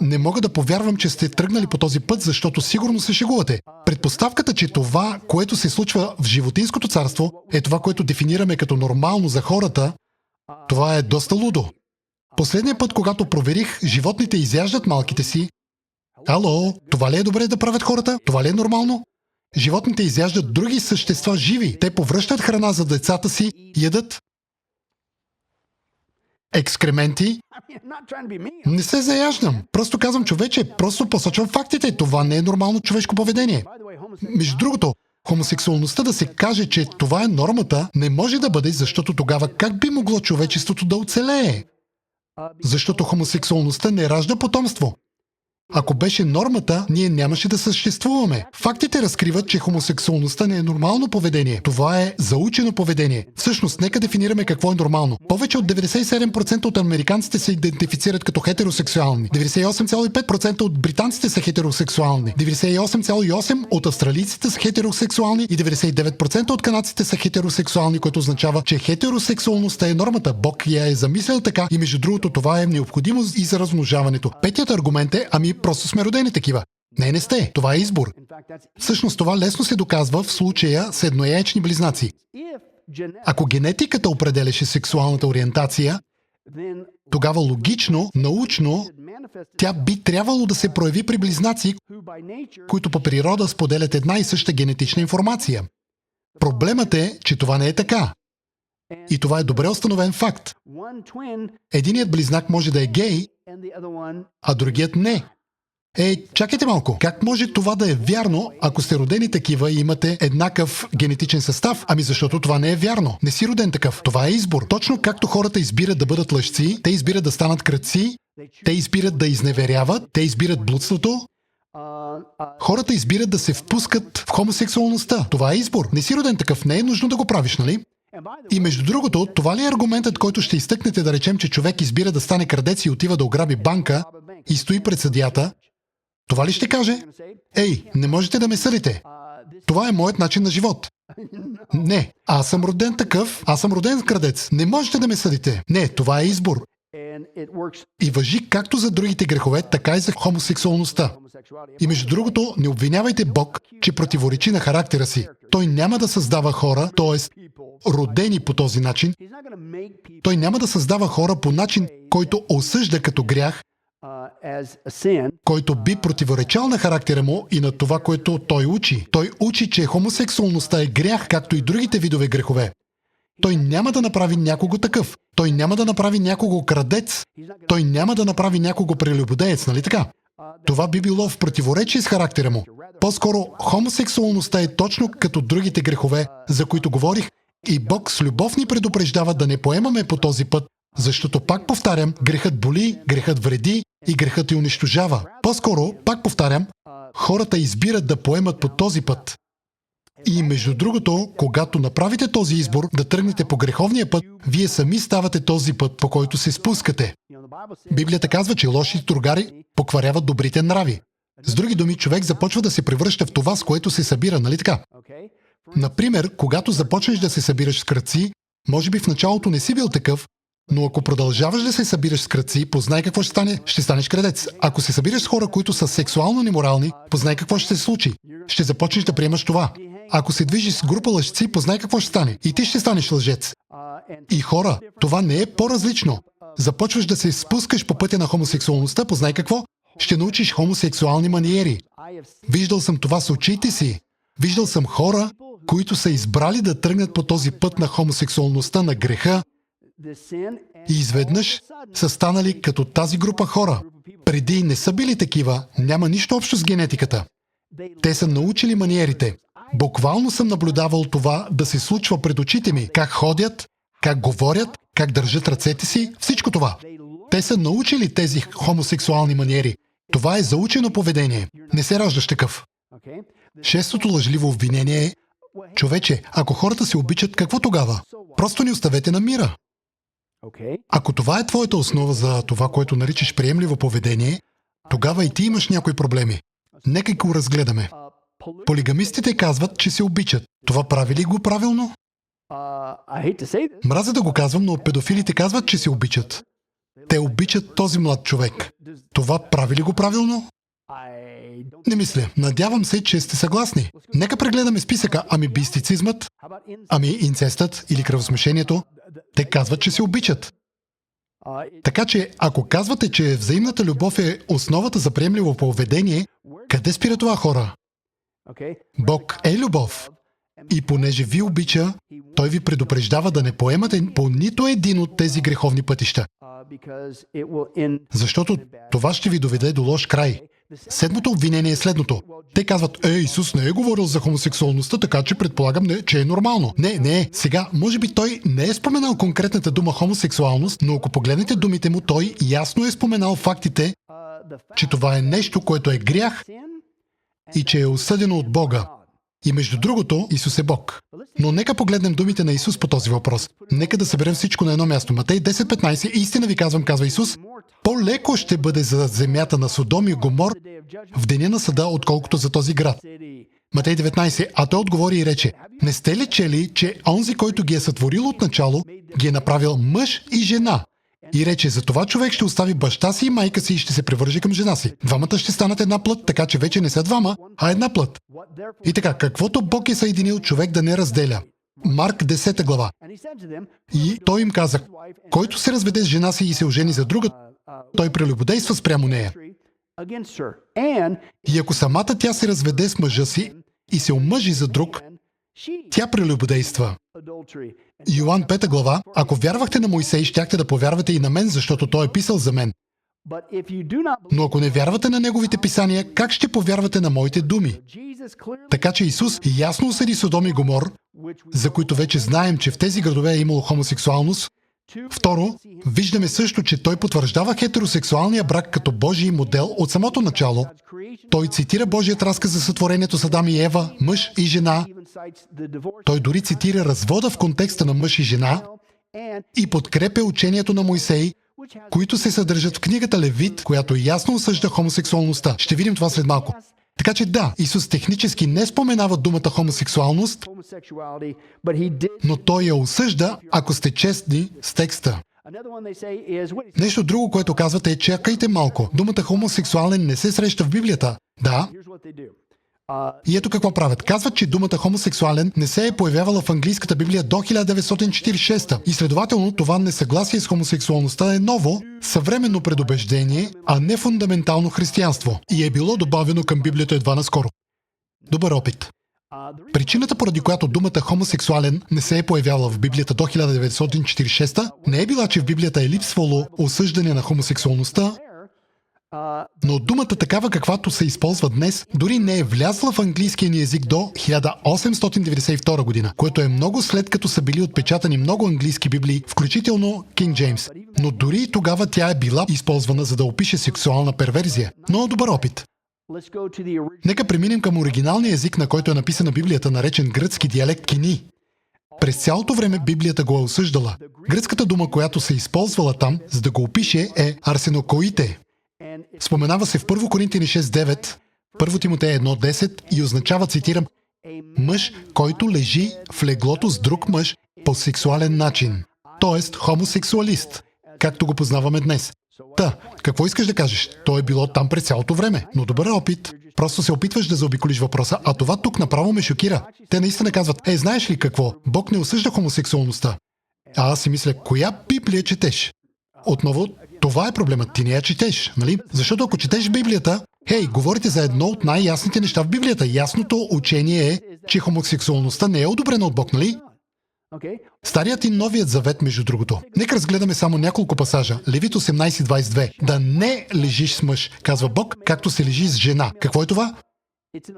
Не мога да повярвам, че сте тръгнали по този път, защото сигурно се шегувате. Предпоставката, че това, което се случва в животинското царство, е това, което дефинираме като нормално за хората, това е доста лудо. Последния път, когато проверих, животните изяждат малките си. Това ли е добре да правят хората? Това ли е нормално? Животните изяждат други същества живи. Те повръщат храна за децата си, ядат екскременти. Не се заяждам. Просто казвам, човече, просто посочвам фактите. Това не е нормално човешко поведение. Между другото, хомосексуалността да се каже, че това е нормата, не може да бъде, защото тогава как би могло човечеството да оцелее? Защото хомосексуалността не ражда потомство. Ако беше нормата, ние нямаше да съществуваме. Фактите разкриват, че хомосексуалността не е нормално поведение. Това е заучено поведение. Всъщност, нека дефинираме какво е нормално. Повече от 97% от американците се идентифицират като хетеросексуални. 98,5% от британците са хетеросексуални. 98,8% от австралийците са хетеросексуални и 99% от канадците са хетеросексуални, което означава, че хетеросексуалността е нормата. Бог я е замислял така и между другото това е необходимо и за размножаването. Петият аргумент е, просто сме родени такива. Не сте. Това е избор. Всъщност това лесно се доказва в случая с еднояйчни близнаци. Ако генетиката определяше сексуалната ориентация, тогава логично, научно, тя би трябвало да се прояви при близнаци, които по природа споделят една и съща генетична информация. Проблемът е, че това не е така. И това е добре установен факт. Единият близнак може да е гей, а другият не. Чакайте малко. Как може това да е вярно, ако сте родени такива и имате еднакъв генетичен състав? Ами защото това не е вярно. Не си роден такъв. Това е избор. Точно както хората избират да бъдат лъжци, те избират да станат крадци, те избират да изневеряват, те избират блудството. Хората избират да се впускат в хомосексуалността. Това е избор. Не си роден такъв. Не е нужно да го правиш, нали? И между другото, това ли е аргументът, който ще изтъкнете, да речем, че човек избира да стане крадец и отива да ограби банка и стои пред съдията? Това ли ще каже? Не можете да ме съдите. Това е моят начин на живот. Не, аз съм роден такъв, аз съм роден крадец. Не можете да ме съдите. Не, това е избор. И важи както за другите грехове, така и за хомосексуалността. И между другото, не обвинявайте Бог, че противоречи на характера си. Той няма да създава хора, т.е. родени по този начин. Той няма да създава хора по начин, който осъжда като грях, който би противоречал на характера му и на това, което той учи. Той учи, че хомосексуалността е грях, както и другите видове грехове. Той няма да направи някого такъв. Той няма да направи някого крадец. Той няма да направи някого прелюбодеец, нали така? Това би било в противоречие с характера му. По-скоро, хомосексуалността е точно като другите грехове, за които говорих, и Бог с любов ни предупреждава да не поемаме по този път, защото, пак повтарям, грехът боли, грехът вреди и грехът я унищожава. По-скоро, пак повтарям, хората избират да поемат по този път. И между другото, когато направите този избор да тръгнете по греховния път, вие сами ставате този път, по който се спускате. Библията казва, че лошите другари покваряват добрите нрави. С други думи, човек започва да се превръща в това, с което се събира, нали така? Например, когато започнеш да се събираш с крадци, може би в началото не си бил такъв, но ако продължаваш да се събираш с крадци, познай какво ще стане. Ще станеш крадец. Ако се събираш с хора, които са сексуално неморални, познай какво ще се случи. Ще започнеш да приемаш това. Ако се движиш с група лъжци, познай какво ще стане. И ти ще станеш лъжец. И хора, това не е по-различно. Започваш да се спускаш по пътя на хомосексуалността, познай какво? Ще научиш хомосексуални маниери. Виждал съм това с очите си. Виждал съм хора, които са избрали да тръгнат по този път на хомосексуалността, на греха, и изведнъж са станали като тази група хора. Преди не са били такива, няма нищо общо с генетиката. Те са научили маниерите. Буквално съм наблюдавал това да се случва пред очите ми. Как ходят, как говорят, как държат ръцете си, всичко това. Те са научили тези хомосексуални маниери. Това е заучено поведение. Не се раждаш такъв. Шестото лъжливо обвинение е: човече, ако хората се обичат, какво тогава? Просто ни оставете на мира. Ако това е твоята основа за това, което наричаш приемливо поведение, тогава и ти имаш някои проблеми. Нека го разгледаме. Полигамистите казват, че се обичат. Това прави ли го правилно? Мразя да го казвам, но педофилите казват, че се обичат. Те обичат този млад човек. Това прави ли го правилно? Не мисля. Надявам се, че сте съгласни. Нека прегледаме списъка. Ами бистицизмът? Ами инцестът или кръвосмешението? Те казват, че се обичат. Така че, ако казвате, че взаимната любов е основата за приемливо поведение, къде спира това, хора? Бог е любов. И понеже ви обича, Той ви предупреждава да не поемате по нито един от тези греховни пътища. Защото това ще ви доведе до лош край. Седмото обвинение е следното. Те казват: Исус не е говорил за хомосексуалността, така че предполагам, че е нормално. Не. Сега, може би той не е споменал конкретната дума хомосексуалност, но ако погледнете думите му, той ясно е споменал фактите, че това е нещо, което е грях и че е осъдено от Бога. И между другото, Исус е Бог. Но нека погледнем думите на Исус по този въпрос. Нека да съберем всичко на едно място. Матей 10:15. Истина ви казвам, казва Исус, по-леко ще бъде за земята на Содом и Гомор в деня на съда, отколкото за този град. Матей 19. А той отговори и рече: не сте ли чели, че онзи, който ги е сътворил от начало, ги е направил мъж и жена? И рече: за това човек ще остави баща си и майка си и ще се привърже към жена си. Двамата ще станат една плът, така че вече не са двама, а една плът. И така, каквото Бог е съединил, човек да не разделя. Марк 10 глава. И той им каза: който се разведе с жена си и се ожени за друга, той прелюбодейства спрямо нея. И ако самата тя се разведе с мъжа си и се омъжи за друг, тя прелюбодейства. Йоан 5 глава. Ако вярвахте на Мойсей, щяхте да повярвате и на мен, защото той е писал за мен. Но ако не вярвате на неговите писания, как ще повярвате на моите думи? Така че Исус ясно осъди Содом и Гомор, за които вече знаем, че в тези градове е имало хомосексуалност. Второ, виждаме също, че той потвърждава хетеросексуалния брак като Божий модел от самото начало. Той цитира Божият разказ за сътворението с Адам и Ева, мъж и жена. Той дори цитира развода в контекста на мъж и жена и подкрепя учението на Мойсей, които се съдържат в книгата Левит, която ясно осъжда хомосексуалността. Ще видим това след малко. Така че да, Исус технически не споменава думата хомосексуалност, но той я осъжда, ако сте честни с текста. Нещо друго, което казвате е, чакайте малко. Думата хомосексуален не се среща в Библията. Да. И ето какво правят. Казват, че думата хомосексуален не се е появявала в английската Библия до 1946. И следователно това несъгласие с хомосексуалността е ново, съвременно предубеждение, а не фундаментално християнство. И е било добавено към Библията едва наскоро. Добър опит. Причината, поради която думата хомосексуален не се е появявала в Библията до 1946, не е била, че в Библията е липсвало осъждане на хомосексуалността, но думата такава, каквато се използва днес, дори не е влязла в английския ни език до 1892 година, което е много след като са били отпечатани много английски библии, включително Кинг Джеймс. Но дори и тогава тя е била използвана, за да опише сексуална перверзия. Но добър опит. Нека преминем към оригиналния език, на който е написана Библията, наречен гръцки диалект кини. През цялото време Библията го е осъждала. Гръцката дума, която се използвала там, за да го опише, е арсенокоите. Споменава се в 1 Коринтини 6.9, 1 Тимотея 1.10 и означава, цитирам, мъж, който лежи в леглото с друг мъж по сексуален начин. Тоест хомосексуалист, както го познаваме днес. Та, какво искаш да кажеш? То е било там през цялото време, но добър опит. Просто се опитваш да заобиколиш въпроса, а това тук направо ме шокира. Те наистина казват, знаеш ли какво? Бог не осъжда хомосексуалността. А аз си мисля, коя Библия четеш? Отново, това е проблемът. Ти не я четеш, нали? Защото ако четеш Библията, говорите за едно от най-ясните неща в Библията. Ясното учение е, че хомосексуалността не е одобрена от Бог, нали? Старият и Новият завет, между другото. Нека разгледаме само няколко пасажа. Левит 18.22. Да не лежиш с мъж, казва Бог, както се лежи с жена. Какво е това?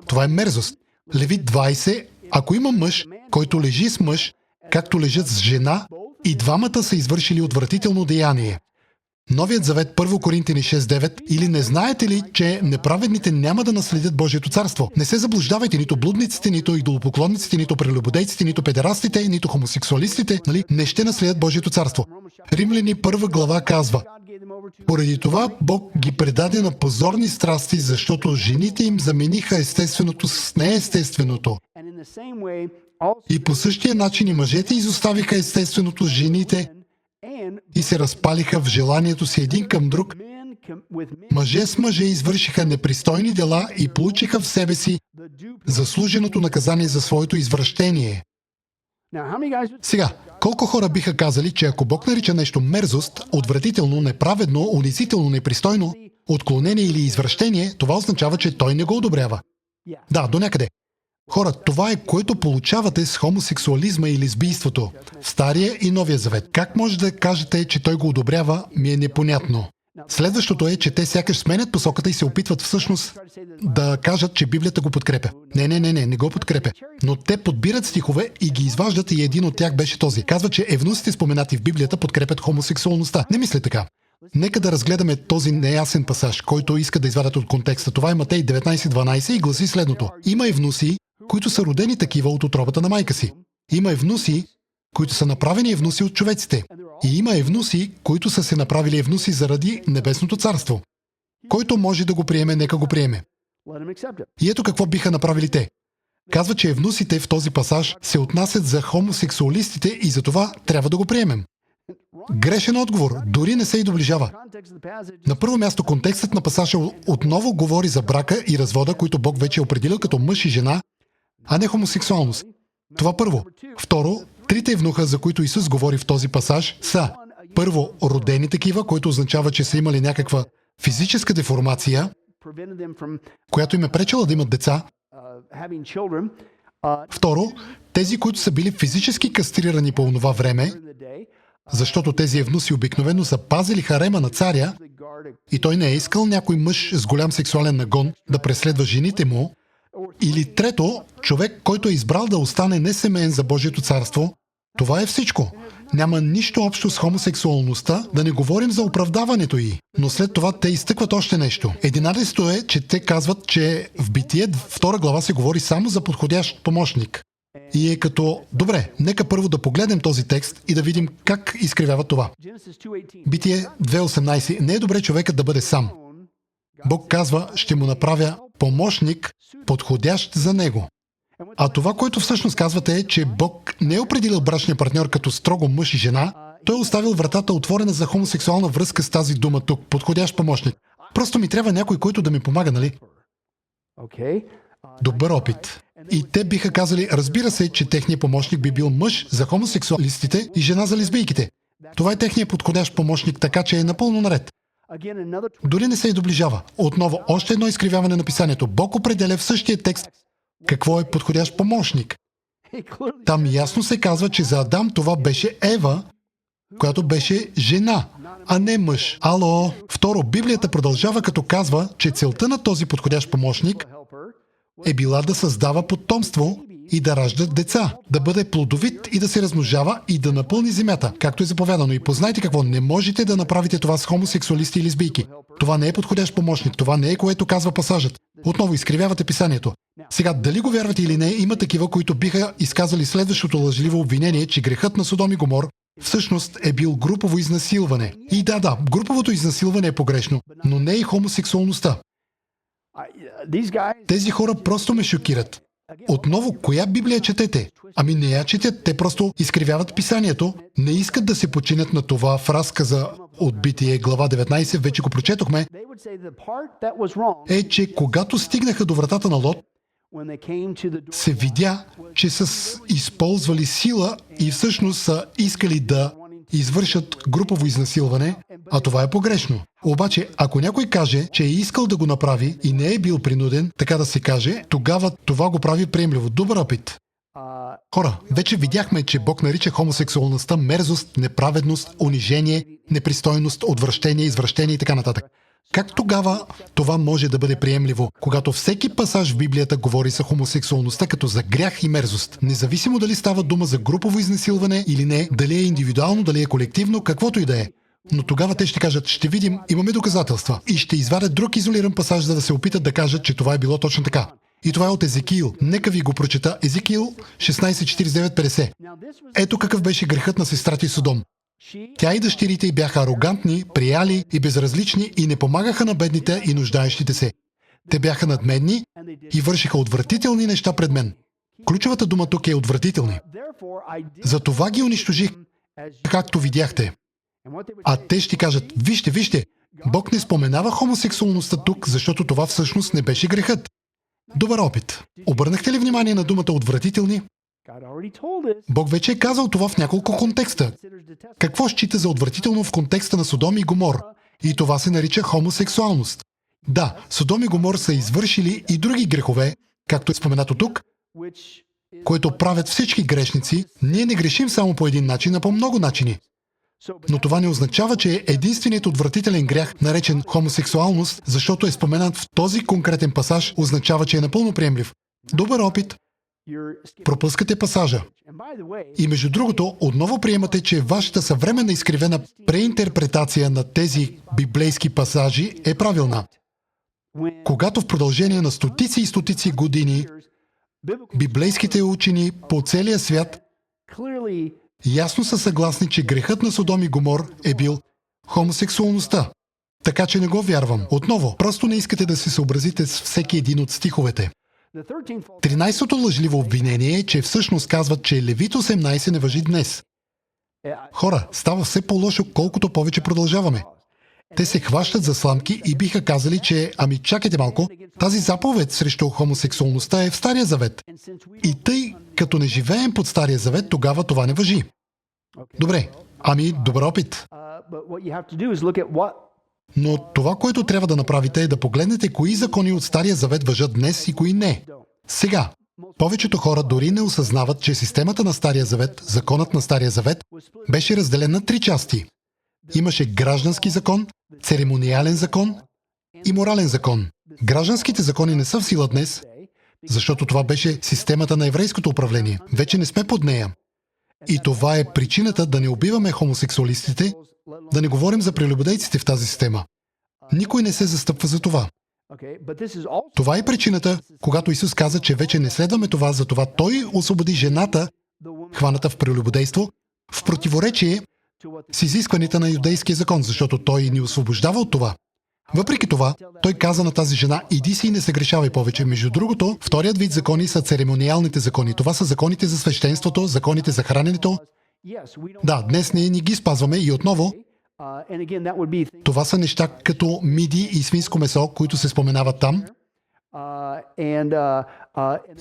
Това е мерзост. Левит 20. Ако има мъж, който лежи с мъж, както лежат с жена, и двамата са извършили отвратително деяние. Новият завет 1 Коринтини 6.9. Или не знаете ли, че неправедните няма да наследят Божието царство? Не се заблуждавайте, нито блудниците, нито идолопоклонниците, нито прелюбодейците, нито педерастите, нито хомосексуалистите, нали? Не ще наследят Божието царство. Римляни 1 глава казва: поради това Бог ги предаде на позорни страсти, защото жените им замениха естественото с неестественото. И по същия начин и мъжете изоставиха естественото с жените и се разпалиха в желанието си един към друг. Мъже с мъже извършиха непристойни дела и получиха в себе си заслуженото наказание за своето извращение. Сега, колко хора биха казали, че ако Бог нарича нещо мерзост, отвратително, неправедно, унизително, непристойно, отклонение или извращение, това означава, че Той не го одобрява? Да, до някъде. Хора, това е, което получавате с хомосексуализма и лесбийството в Стария и Новия завет. Как може да кажете, че Той го одобрява, ми е непонятно. Следващото е, че те сякаш сменят посоката и се опитват всъщност да кажат, че Библията го подкрепя. Не го подкрепя. Но те подбират стихове и ги изваждат и един от тях беше този. Казва, че евнусите, споменати в Библията, подкрепят хомосексуалността. Не мисля така. Нека да разгледаме този неясен пасаж, който иска да извадят от контекста. Това е Матей 19.12 и гласи следното. Има евнуси, които са родени такива от утробата на майка си. Има евнуси, които са направени евнуси от човеците. И има евнуси, които са се направили евнуси заради Небесното царство. Който може да го приеме, нека го приеме. И ето какво биха направили те. Казва, че евнусите в този пасаж се отнасят за хомосексуалистите и за това трябва да го приемем. Грешен отговор, дори не се и доближава. На първо място, контекстът на пасажа отново говори за брака и развода, които Бог вече е определил като мъж и жена, а не хомосексуалност. Това първо. Второ, трите евнуха, за които Исус говори в този пасаж, са първо родени такива, което означава, че са имали някаква физическа деформация, която им е пречела да имат деца. Второ, тези, които са били физически кастрирани по онова време, Защото тези евнуси обикновено са пазили харема на царя и той не е искал някой мъж с голям сексуален нагон да преследва жените му. Или трето, човек, който е избрал да остане несемеен за Божието царство. Това е всичко. Няма нищо общо с хомосексуалността, да не говорим за оправдаването й. Но след това те изтъкват още нещо. 11-то е, че те казват, че в Битие 2 глава се говори само за подходящ помощник. И е като, добре, нека първо да погледнем този текст и да видим как изкривява това. Битие 2.18. Не е добре човекът да бъде сам. Бог казва, ще му направя помощник, подходящ за него. А това, което всъщност казвате е, че Бог не е определил брачния партньор като строго мъж и жена, той е оставил вратата отворена за хомосексуална връзка с тази дума тук, подходящ помощник. Просто ми трябва някой, който да ми помага, нали? Добър опит. И те биха казали, разбира се, че техният помощник би бил мъж за хомосексуалистите и жена за лесбийките. Това е техният подходящ помощник, така че е напълно наред. Дори не се и доближава. Отново, още едно изкривяване на писанието. Бог определя в същия текст какво е подходящ помощник. Там ясно се казва, че за Адам това беше Ева, която беше жена, а не мъж. Ало! Второ, Библията продължава като казва, че целта на този подходящ помощник е била да създава потомство и да ражда деца, да бъде плодовит и да се размножава и да напълни земята, както е заповядано. И познайте какво, не можете да направите това с хомосексуалисти и лесбийки. Това не е подходящ помощник, това не е което казва пасажът. Отново изкривявате писанието. Сега, дали го вярвате или не, има такива, които биха изказали следващото лъжливо обвинение, че грехът на Содом и Гомор всъщност е бил групово изнасилване. И да, груповото изнасилване е погрешно, но не и хомосексуалността. Тези хора просто ме шокират. Отново, коя Библия четете? Ами не я четят, те просто изкривяват писанието, не искат да се починят на това в разказа от Битие, глава 19, вече го прочетохме, е, че когато стигнаха до вратата на Лот, се видя, че са използвали сила и всъщност са искали да извършат групово изнасилване, а това е погрешно. Обаче, ако някой каже, че е искал да го направи и не е бил принуден, така да се каже, тогава това го прави приемливо. Добър опит. Хора, вече видяхме, че Бог нарича хомосексуалността мерзост, неправедност, унижение, непристойност, отвращение, извращение и така нататък. Как тогава това може да бъде приемливо, когато всеки пасаж в Библията говори за хомосексуалността като за грях и мерзост? Независимо дали става дума за групово изнасилване или не, дали е индивидуално, дали е колективно, каквото и да е. Но тогава те ще кажат, ще видим, имаме доказателства и ще извадят друг изолиран пасаж, за да се опитат да кажат, че това е било точно така. И това е от Езекиил. Нека ви го прочета. Езекиил 16:49-50. Ето какъв беше грехът на сестрата и Содом. Тя и дъщерите й бяха арогантни, прияли и безразлични и не помагаха на бедните и нуждаещите се. Те бяха надменни и вършиха отвратителни неща пред мен. Ключовата дума тук е отвратителни. Затова ги унищожих, както видяхте. А те ще кажат, вижте, Бог не споменава хомосексуалността тук, защото това всъщност не беше грехът. Добър опит. Обърнахте ли внимание на думата отвратителни? Бог вече е казал това в няколко контекста. Какво счита за отвратително в контекста на Содом и Гомор? И това се нарича хомосексуалност. Да, Содом и Гомор са извършили и други грехове, както е споменато тук, което правят всички грешници. Ние не грешим само по един начин, а по много начини. Но това не означава, че е единственият отвратителен грях, наречен хомосексуалност, защото е споменат в този конкретен пасаж, означава, че е напълно приемлив. Добър опит. Пропускате пасажа. И между другото, отново приемате, че вашата съвременна изкривена преинтерпретация на тези библейски пасажи е правилна. Когато в продължение на стотици и стотици години библейските учени по целия свят ясно са съгласни, че грехът на Содом и Гомор е бил хомосексуалността. Така че не го вярвам. Отново, просто не искате да се съобразите с всеки един от стиховете. 13-то лъжливо обвинение е, че всъщност казват, че Левит 18 не важи днес. Хора, става все по-лошо, колкото повече продължаваме. Те се хващат за сламки и биха казали, че ами чакайте малко, тази заповед срещу хомосексуалността е в Стария завет. И тъй, като не живеем под Стария завет, тогава това не важи. Добре, ами добър опит. Но това, което трябва да направите е да погледнете кои закони от Стария завет важат днес и кои не. Сега, Повечето хора дори не осъзнават, че системата на Стария Завет, законът на Стария Завет, беше разделен на 3 части. Имаше граждански закон, церемониален закон и морален закон. Гражданските закони не са в сила днес, защото това беше системата на еврейското управление. Вече не сме под нея. И това е причината да не убиваме хомосексуалистите, да не говорим за прелюбодейците в тази система. Никой не се застъпва за това. Това е причината, когато Исус каза, че вече не следваме това, затова Той освободи жената, хваната в прелюбодейство, в противоречие с изискванията на юдейския закон, защото Той ни освобождава от това. Въпреки това, Той каза на тази жена, иди си и не се грешавай повече. Между другото, вторият вид закони са церемониалните закони. Това са законите за свещенството, законите за храненето. Да, днес ние ни ги спазваме и отново, това са неща като миди и свинско месо, които се споменават там.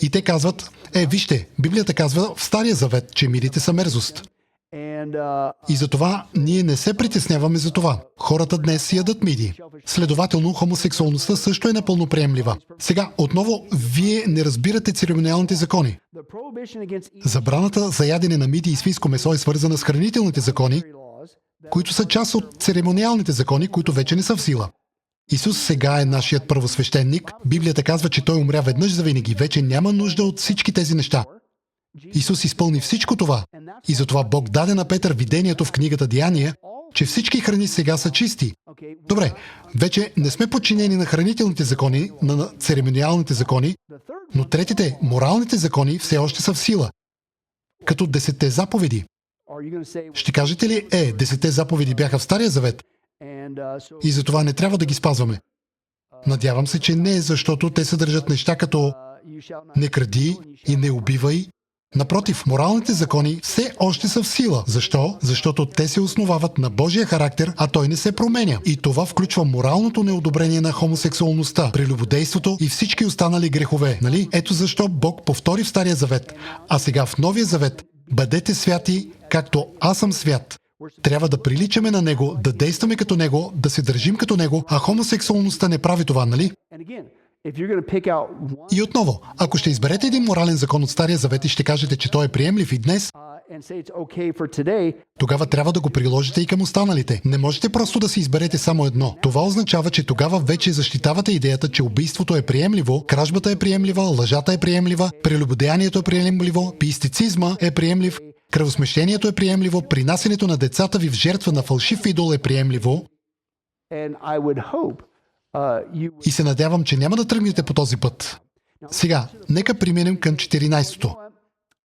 И те казват, вижте, Библията казва в Стария Завет, че мидите са мерзост. И затова ние не се притесняваме за това. Хората днес си ядат миди. Следователно, хомосексуалността също е напълно приемлива. Сега, отново, вие не разбирате церемониалните закони. Забраната за ядене на миди и свинско месо е свързана с хранителните закони, които са част от церемониалните закони, които вече не са в сила. Исус сега е нашият първосвещеник. Библията казва, че Той умря веднъж завинаги. Вече няма нужда от всички тези неща. Исус изпълни всичко това. И затова Бог даде на Петър видението в книгата Деяния, че всички храни сега са чисти. Добре, вече не сме подчинени на хранителните закони, на церемониалните закони, но третите, моралните закони, все още са в сила. Като 10 заповеди. Ще кажете ли, 10 заповеди бяха в Стария Завет и затова не трябва да ги спазваме? Надявам се, че не, защото те съдържат неща като не кради и не убивай. Напротив, моралните закони все още са в сила. Защо? Защото те се основават на Божия характер, а той не се променя. И това включва моралното неодобрение на хомосексуалността, прелюбодейството и всички останали грехове. Нали? Ето защо Бог повтори в Стария Завет. А сега в Новия Завет: бъдете святи, както аз съм свят. Трябва да приличаме на Него, да действаме като Него, да се държим като Него, а хомосексуалността не прави това, нали? И отново, ако ще изберете един морален закон от Стария Завет и ще кажете, че той е приемлив и днес, тогава трябва да го приложите и към останалите. Не можете просто да си изберете само едно. Това означава, че тогава вече защитавате идеята, че убийството е приемливо, кражбата е приемлива, лъжата е приемлива, прелюбодеянието е приемливо, пиистицизма е приемлив, кръвосмещението е приемливо, принасянето на децата ви в жертва на фалшив идол е приемливо. И се надявам, че няма да тръгнете по този път. Сега, нека преминем към 14-то.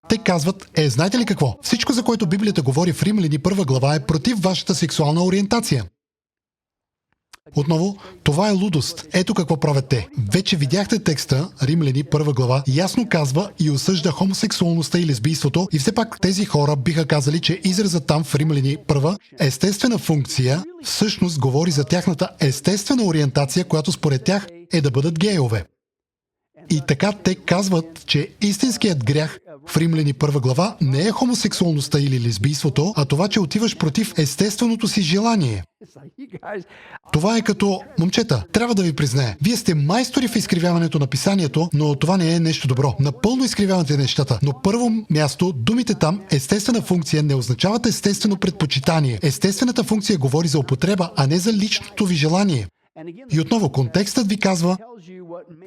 Те казват, знаете ли какво? Всичко, за което Библията говори в Римляни 1 глава, е против вашата сексуална ориентация. Отново, това е лудост. Ето какво правят те. Вече видяхте текста, Римляни 1 глава, ясно казва и осъжда хомосексуалността и лесбийството, и все пак тези хора биха казали, че изразът там в Римляни 1, естествена функция, всъщност говори за тяхната естествена ориентация, която според тях е да бъдат гейове. И така те казват, че истинският грях в Римляни 1 глава не е хомосексуалността или лесбийството, а това, че отиваш против естественото си желание. Това е като, момчета, трябва да ви призная, вие сте майстори в изкривяването на писанието, но това не е нещо добро. Напълно изкривявате нещата. Но първо място, думите там, естествена функция, не означават естествено предпочитание. Естествената функция говори за употреба, а не за личното ви желание. И отново, контекстът ви казва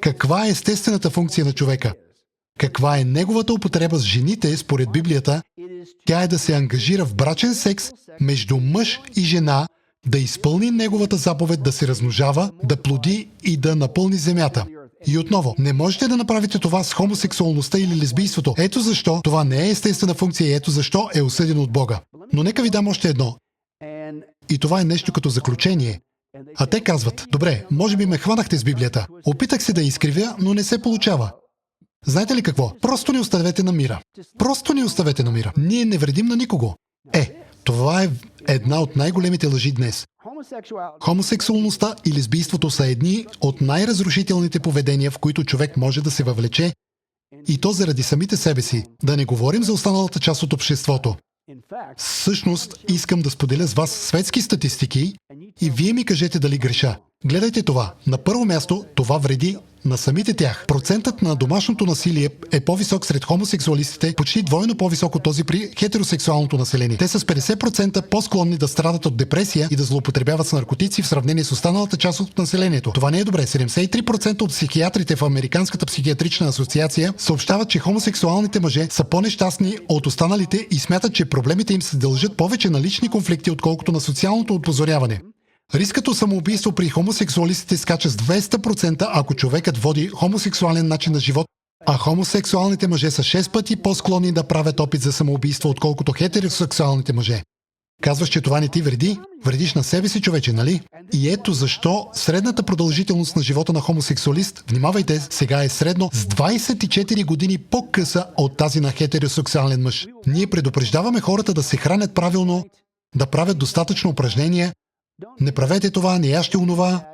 каква е естествената функция на човека. Каква е неговата употреба с жените, според Библията? Тя е да се ангажира в брачен секс между мъж и жена, да изпълни неговата заповед да се размножава, да плоди и да напълни земята. И отново, не можете да направите това с хомосексуалността или лесбийството. Ето защо това не е естествена функция и ето защо е осъдено от Бога. Но нека ви дам още едно. И това е нещо като заключение. А те казват, добре, може би ме хванахте с Библията. Опитах се да я изкривя, но не се получава. Знаете ли какво? Просто ни оставете на мира. Просто ни оставете на мира. Ние не вредим на никого. Това е една от най-големите лъжи днес. Хомосексуалността и лесбийството са едни от най-разрушителните поведения, в които човек може да се въвлече, и то заради самите себе си. Да не говорим за останалата част от обществото. Всъщност, искам да споделя с вас светски статистики и вие ми кажете дали греша. Гледайте това. На първо място, това вреди на самите тях. Процентът на домашното насилие е по-висок сред хомосексуалистите, почти двойно по-висок от този при хетеросексуалното население. Те са с 50% по-склонни да страдат от депресия и да злоупотребяват с наркотици в сравнение с останалата част от населението. Това не е добре. 73% от психиатрите в Американската психиатрична асоциация съобщават, че хомосексуалните мъже са по-нещастни от останалите и смятат, че проблемите им се дължат повече на лични конфликти, отколкото на социалното отпозоряване. Рискът от самоубийство при хомосексуалистите скача с 200%, ако човекът води хомосексуален начин на живот, а хомосексуалните мъже са 6 пъти по-склонни да правят опит за самоубийство, отколкото хетеросексуалните мъже. Казваш, че това не ти вреди? Вредиш на себе си, човече, нали? И ето защо средната продължителност на живота на хомосексуалист, внимавайте, сега е средно с 24 години по-къса от тази на хетеросексуален мъж. Ние предупреждаваме хората да се хранят правилно, да правят достатъчно упражнения. Не правете това, не яжте онова,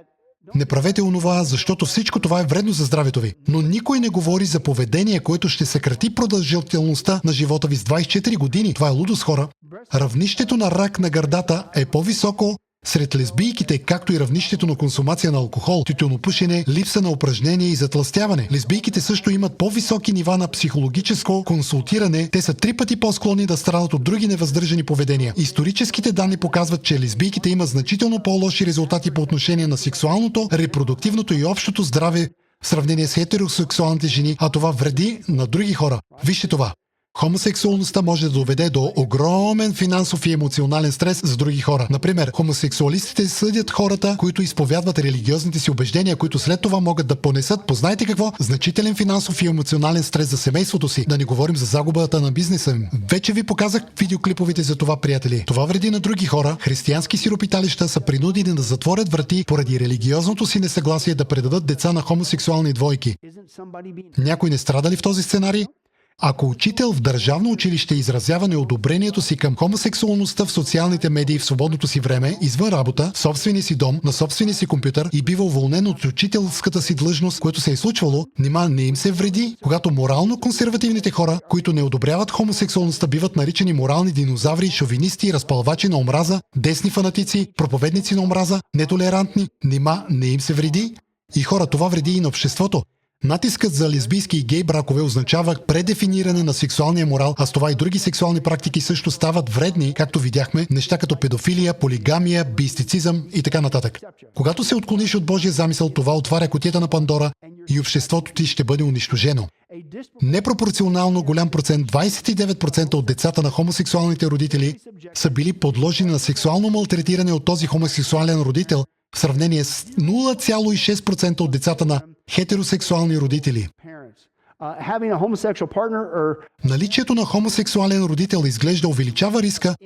не правете онова, защото всичко това е вредно за здравето ви. Но никой не говори за поведение, което ще съкрати продължителността на живота ви с 24 години. Това е лудост, хора. Равнището на рак на гърдата е по-високо сред лесбийките, както и равнището на консумация на алкохол, тютюнопушене, липса на упражнения и затлъстяване. Лесбийките също имат по-високи нива на психологическо консултиране. Те са 3 пъти по-склонни да страдат от други невъздържани поведения. Историческите данни показват, че лесбийките имат значително по-лоши резултати по отношение на сексуалното, репродуктивното и общото здраве в сравнение с хетеросексуалните жени, а това вреди на други хора. Вижте това. Хомосексуалността може да доведе до огромен финансов и емоционален стрес за други хора. Например, хомосексуалистите съдят хората, които изповядват религиозните си убеждения, които след това могат да понесат, познайте какво, значителен финансов и емоционален стрес за семейството си. Да не говорим за загубата на бизнеса им. Вече ви показах видеоклиповете за това, приятели. Това вреди на други хора. Християнски сиропиталища са принудени да затворят врати поради религиозното си несъгласие да предадат деца на хомосексуални двойки. Някой не страда ли в този сценарий? Ако учител в държавно училище изразява неодобрението си към хомосексуалността в социалните медии в свободното си време, извън работа, в собствения си дом, на собствения си компютър и бива уволнен от учителската си длъжност, което се е случвало, нима не им се вреди, когато морално консервативните хора, които не одобряват хомосексуалността, биват наричани морални динозаври, шовинисти, разпалвачи на омраза, десни фанатици, проповедници на омраза, нетолерантни, нима не им се вреди? И хора, това вреди и на обществото. Натискът за лесбийски и гей бракове означава предефиниране на сексуалния морал, а с това и други сексуални практики също стават вредни, както видяхме, неща като педофилия, полигамия, бистицизъм и така нататък. Когато се отклониш от Божия замисъл, това отваря кутията на Пандора и обществото ти ще бъде унищожено. Непропорционално голям процент, 29% от децата на хомосексуалните родители са били подложени на сексуално малтретиране от този хомосексуален родител, в сравнение с 0,6% от децата на хетеросексуални родители. Наличието на хомосексуален родител изглежда увеличава риска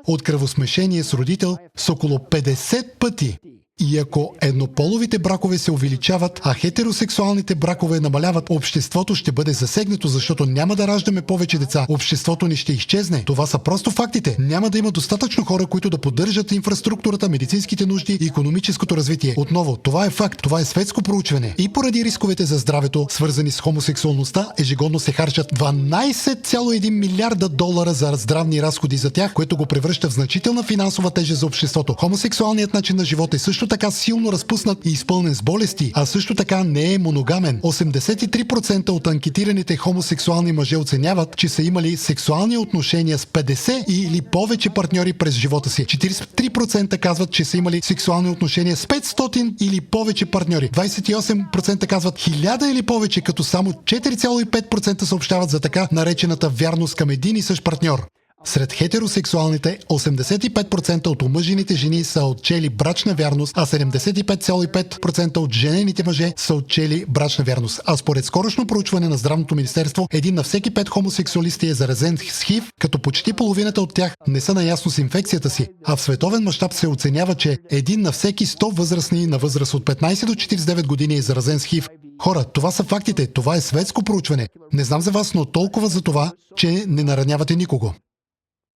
от кръвосмешение с родител с около 50 пъти. И ако еднополовите бракове се увеличават, а хетеросексуалните бракове намаляват, обществото ще бъде засегнато, защото няма да раждаме повече деца. Обществото ни ще изчезне. Това са просто фактите. Няма да има достатъчно хора, които да поддържат инфраструктурата, медицинските нужди и икономическото развитие. Отново, това е факт. Това е светско проучване. И поради рисковете за здравето, свързани с хомосексуалността, ежегодно се харчат 12,1 милиарда долара за здравни разходи за тях, което го превръща в значителна финансова тежест за обществото. Хомосексуалният начин на живот е също така силно разпуснат и изпълнен с болести, а също така не е моногамен. 83% от анкетираните хомосексуални мъже оценяват, че са имали сексуални отношения с 50 или повече партньори през живота си. 43% казват, че са имали сексуални отношения с 500 или повече партньори. 28% казват 1000 или повече, като само 4,5% съобщават за така наречената вярност към един и същ партньор. Сред хетеросексуалните 85% от омъжените жени са отчели брачна вярност, а 75,5% от женените мъже са отчели брачна вярност. А според скорошно проучване на Здравното министерство, един на всеки 5 хомосексуалисти е заразен с ХИВ, като почти половината от тях не са наясно с инфекцията си. А в световен мащаб се оценява, че един на всеки 100 възрастни на възраст от 15 до 49 години е заразен с ХИВ. Хора, това са фактите, това е светско проучване. Не знам за вас, но толкова за това, че не наранявате никого.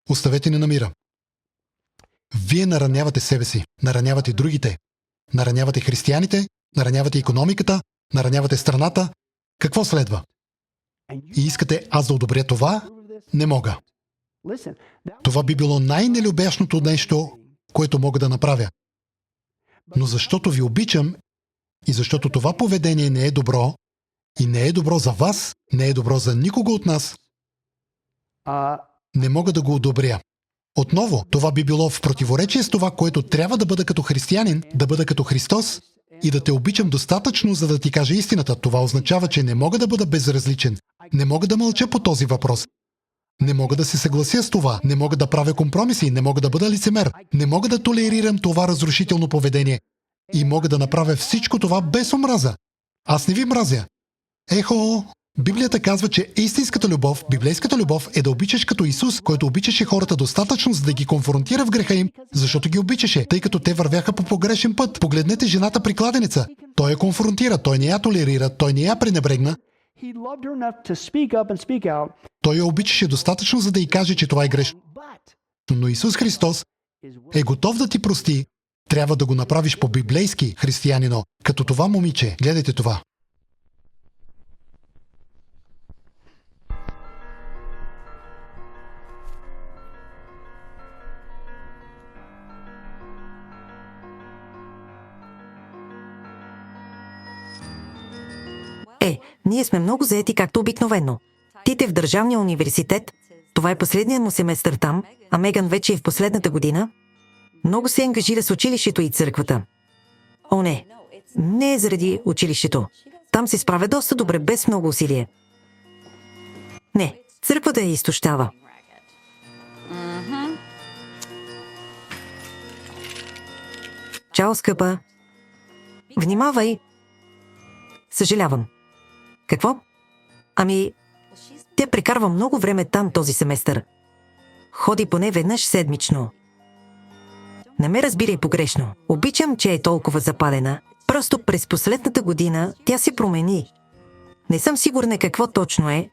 Оставете ни на мира. Вие наранявате себе си, наранявате другите, наранявате християните, наранявате икономиката, наранявате страната. Какво следва? И искате аз да одобря това? Не мога. Това би било най-нелюбяшното нещо, което мога да направя. Но защото ви обичам и защото това поведение не е добро и не е добро за вас, не е добро за никого от нас, не мога да го одобря. Отново, това би било в противоречие с това, което трябва да бъда като християнин, да бъда като Христос и да те обичам достатъчно, за да ти кажа истината. Това означава, че не мога да бъда безразличен. Не мога да мълча по този въпрос. Не мога да се съглася с това. Не мога да правя компромиси. Не мога да бъда лицемер. Не мога да толерирам това разрушително поведение. И мога да направя всичко това без омраза. Аз не ви мразя. Ехо! Библията казва, че истинската любов, библейската любов е да обичаш като Исус, който обичаше хората достатъчно, за да ги конфронтира в греха им, защото ги обичаше, тъй като те вървяха по погрешен път. Погледнете жената при кладенеца. Той я конфронтира, той не я толерира, той не я пренебрегна. Той я обичаше достатъчно, за да й каже, че това е грешно. Но Исус Христос е готов да ти прости. Трябва да го направиш по-библейски, християнино, като това момиче. Гледайте това. Ние сме много заети както обикновено. Тит е в Държавния университет, това е последният му семестър там, а Меган вече е в последната година. Много се ангажира с училището и църквата. О, не. Не е заради училището. Там се справя доста добре, без много усилие. Не, църквата я изтощава. Чао, скъпа. Внимавай. Съжалявам. Какво? Ами, тя прекарва много време там този семестър. Ходи поне веднъж седмично. Не ме разбирай погрешно. Обичам, че е толкова запалена. Просто през последната година тя се промени. Не съм сигурна какво точно е,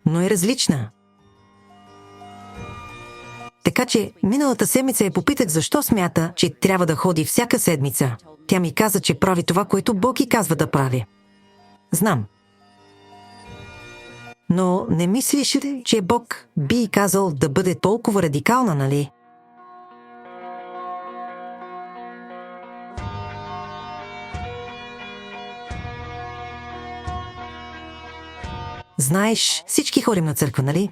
но е различна. Така че миналата седмица я попитах защо смята, че трябва да ходи всяка седмица. Тя ми каза, че прави това, което Бог й казва да прави. Знам. Но не мислиш ли, че Бог би й казал да бъде толкова радикална, нали? Знаеш, всички ходим на църква, нали?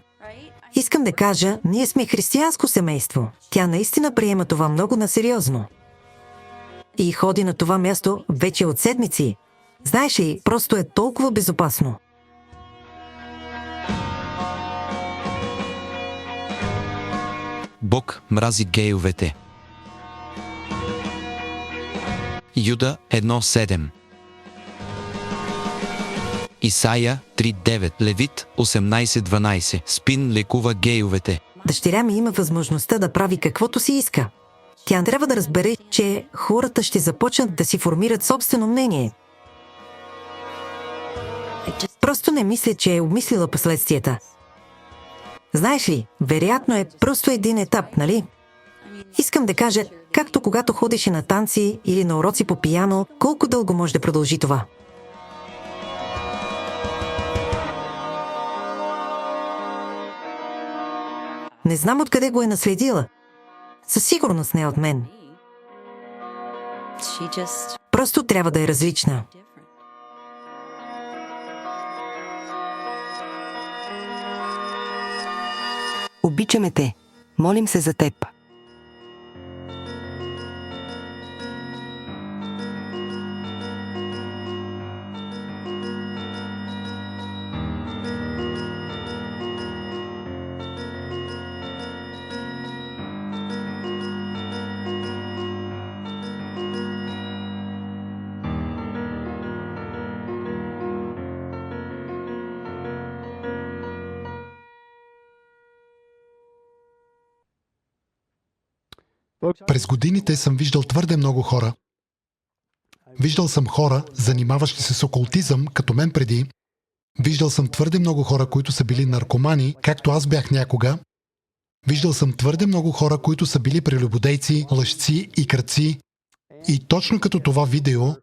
Искам да кажа, ние сме християнско семейство. Тя наистина приема това много насериозно. И ходи на това място вече от седмици. Знаеш ли, просто е толкова безопасно. Бог мрази гейовете. Юда 1.7. Исаия 3.9. Левит 18.12. Спин лекува гейовете. Дъщеря ми има възможността да прави каквото си иска. Тя трябва да разбере, че хората ще започнат да си формират собствено мнение. Просто не мисля, че е обмислила последствията. Знаеш ли, вероятно е просто един етап, нали? Искам да кажа, както когато ходеше на танци или на уроци по пиано, колко дълго може да продължи това? Не знам откъде го е наследила. Със сигурност не е от мен. Просто трябва да е различна. Обичаме те. Молим се за теб. През годините съм виждал твърде много хора. Виждал съм хора, занимаващи се с окултизъм, като мен преди. Виждал съм твърде много хора, които са били наркомани, както аз бях някога. Виждал съм твърде много хора, които са били прелюбодейци, лъжци и крадци. И точно като това видео,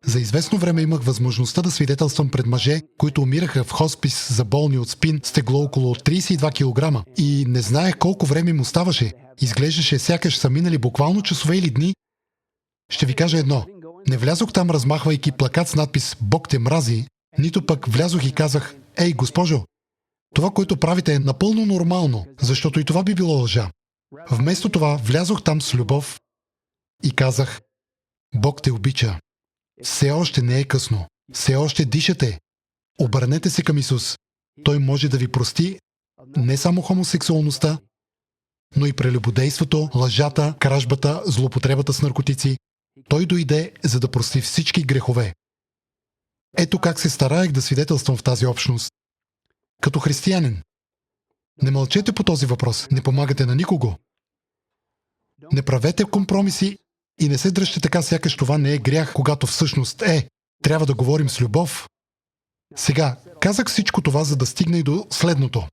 за известно време имах възможността да свидетелствам пред мъже, които умираха в хоспис за болни от спин с тегло около 32 кг. И не знаех колко време им оставаше. Изглеждаше сякаш са минали буквално часове или дни. Ще ви кажа едно. Не влязох там, размахвайки плакат с надпис «Бог те мрази», нито пък влязох и казах: «Ей, госпожо, това, което правите е напълно нормално, защото и това би било лъжа». Вместо това влязох там с любов и казах: «Бог те обича. Все още не е късно. Все още дишате. Обърнете се към Исус. Той може да ви прости не само хомосексуалността, но и прелюбодейството, лъжата, кражбата, злоупотребата с наркотици. Той дойде, за да прости всички грехове». Ето как се стараех да свидетелствам в тази общност. Като християнин. Не мълчете по този въпрос, не помагате на никого. Не правете компромиси и не се дръжте така, сякаш това не е грях, когато всъщност трябва да говорим с любов. Сега, казах всичко това, за да стигна и до следното.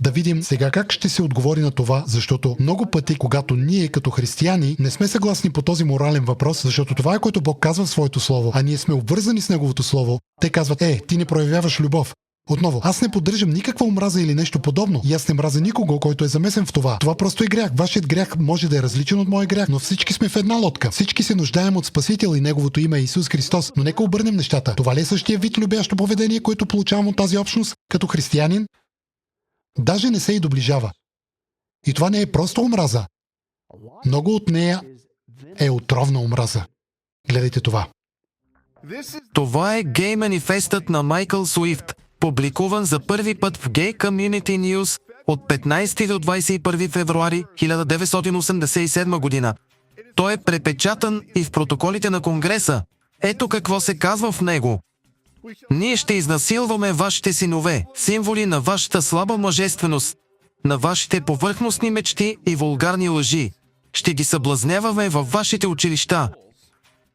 Да видим сега как ще се отговори на това, защото много пъти, когато ние като християни не сме съгласни по този морален въпрос, защото това е което Бог казва в своето слово, а ние сме обвързани с Неговото слово, те казват: ти не проявяваш любов. Отново, аз не поддържам никаква омраза или нещо подобно. И аз не мразя никого, който е замесен в това. Това просто е грях. Вашият грях може да е различен от моя грях, но всички сме в една лодка. Всички се нуждаем от Спасител и Неговото име е Исус Христос. Но нека обърнем нещата. Това ли е същия вид любящо поведение, което получавам от тази общност като християнин? Даже не се и доближава. И това не е просто омраза. Много от нея е отровна омраза. Гледайте това. Това е гей манифестът на Майкъл Суифт, публикуван за първи път в Gay Community News от 15 до 21 февруари 1987 година. Той е препечатан и в протоколите на Конгреса. Ето какво се казва в него. Ние ще изнасилваме вашите синове, символи на вашата слаба мъжественост, на вашите повърхностни мечти и вулгарни лъжи. Ще ги съблазняваме във вашите училища,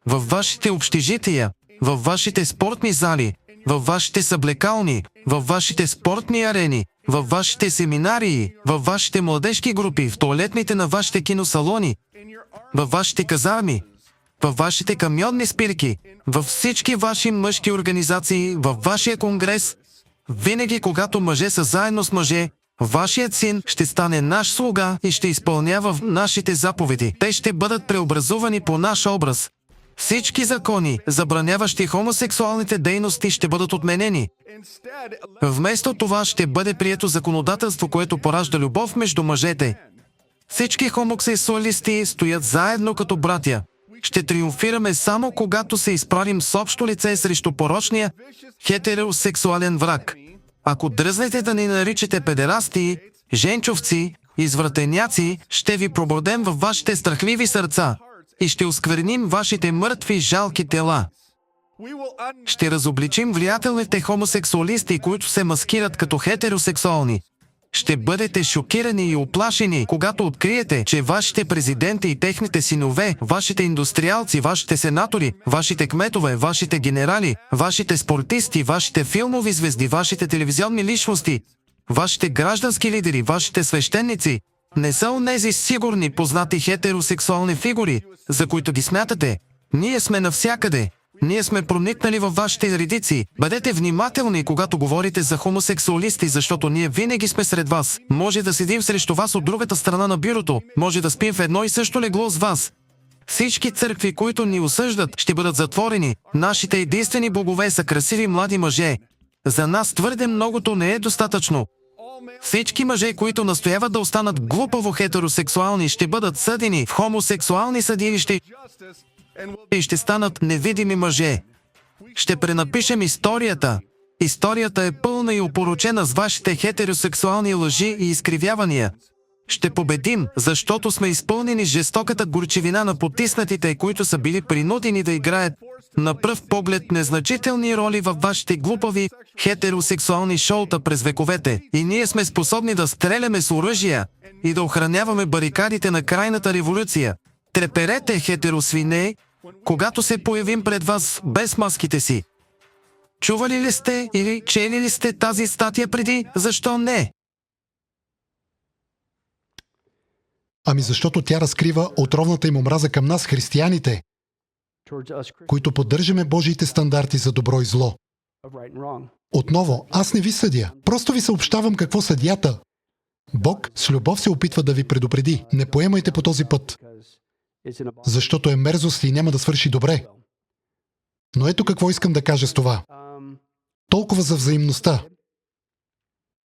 във вашите общежития, във вашите спортни зали, във вашите съблекални, във вашите спортни арени, във вашите семинарии, във вашите младежки групи, в тоалетните на вашите киносалони, във вашите казарми, във вашите камионни спирки, във всички ваши мъжки организации, във вашия конгрес. Винаги, когато мъже са заедно с мъже, вашият син ще стане наш слуга и ще изпълнява нашите заповеди. Те ще бъдат преобразувани по наш образ. Всички закони, забраняващи хомосексуалните дейности, ще бъдат отменени. Вместо това ще бъде прието законодателство, което поражда любов между мъжете. Всички хомосексуалисти стоят заедно като братя. Ще триумфираме само когато се изправим с общо лице срещу порочния хетеросексуален враг. Ако дръзнете да ни наричате педерасти, женчовци, извратеняци, ще ви пробудем във вашите страхливи сърца и ще оскверним вашите мъртви жалки тела. Ще разобличим влиятелните хомосексуалисти, които се маскират като хетеросексуални. Ще бъдете шокирани и оплашени, когато откриете, че вашите президенти и техните синове, вашите индустриалци, вашите сенатори, вашите кметове, вашите генерали, вашите спортисти, вашите филмови звезди, вашите телевизионни личности, вашите граждански лидери, вашите свещеници не са онези сигурни познати хетеросексуални фигури, за които ги смятате. Ние сме навсякъде. Ние сме проникнали във вашите редици. Бъдете внимателни, когато говорите за хомосексуалисти, защото ние винаги сме сред вас. Може да седим срещу вас от другата страна на бюрото. Може да спим в едно и също легло с вас. Всички църкви, които ни осъждат, ще бъдат затворени. Нашите единствени богове са красиви млади мъже. За нас твърде многото не е достатъчно. Всички мъже, които настояват да останат глупаво хетеросексуални, ще бъдат съдени в хомосексуални съдилища и ще станат невидими мъже. Ще пренапишем историята. Историята е пълна и опорочена с вашите хетеросексуални лъжи и изкривявания. Ще победим, защото сме изпълнени с жестоката горчивина на потиснатите, които са били принудени да играят на пръв поглед незначителни роли във вашите глупави хетеросексуални шоута през вековете. И ние сме способни да стреляме с оръжия и да охраняваме барикадите на крайната революция. Треперете, хетеросвине, когато се появим пред вас без маските си. Чували ли сте или чели ли сте тази статия преди? Защо не? Ами защото тя разкрива отровната им омраза към нас, християните, които поддържаме Божиите стандарти за добро и зло. Отново, аз не ви съдя. Просто ви съобщавам какво съдята. Бог с любов се опитва да ви предупреди. Не поемайте по този път. защото е мерзост и няма да свърши добре. Но ето какво искам да кажа с това. Толкова за взаимността.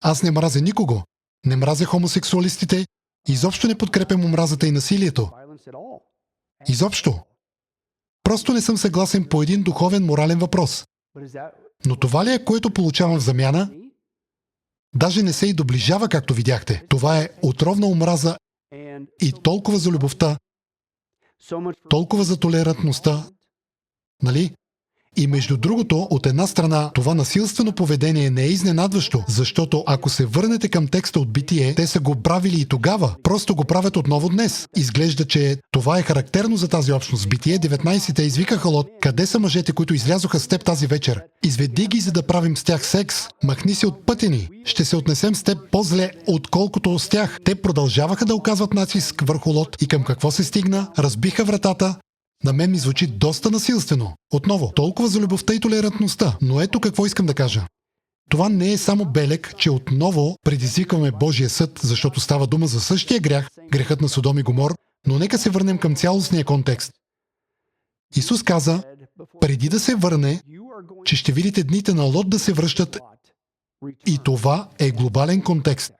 Аз не мразя никого. Не мразя хомосексуалистите. Изобщо не подкрепям омразата и насилието. Изобщо. Просто не съм съгласен по един духовен, морален въпрос. Но това ли е, което получавам в замяна? Даже не се и доближава, както видяхте. Това е отровна омраза и толкова за любовта, толкова за толерантността. Нали? И между другото, от една страна, това насилствено поведение не е изненадващо, защото ако се върнете към текста от Битие, те са го правили и тогава, просто го правят отново днес. Изглежда, че това е характерно за тази общност. Битие 19 извикаха Лот: къде са мъжете, които излязоха с теб тази вечер? Изведи ги, за да правим с тях секс. Махни се от пътя ни. Ще се отнесем с теб по-зле, отколкото с тях. Те продължаваха да оказват натиск върху Лот. И към какво се стигна? Разбиха вратата. На мен ми звучи доста насилствено. Отново, толкова за любовта и толерантността. Но ето какво искам да кажа. Това не е само белег, че отново предизвикваме Божия съд, защото става дума за същия грях, грехът на Содом и Гомор, но нека се върнем към цялостния контекст. Исус каза, преди да се върне, че ще видите дните на Лот да се връщат, и това е глобален контекст.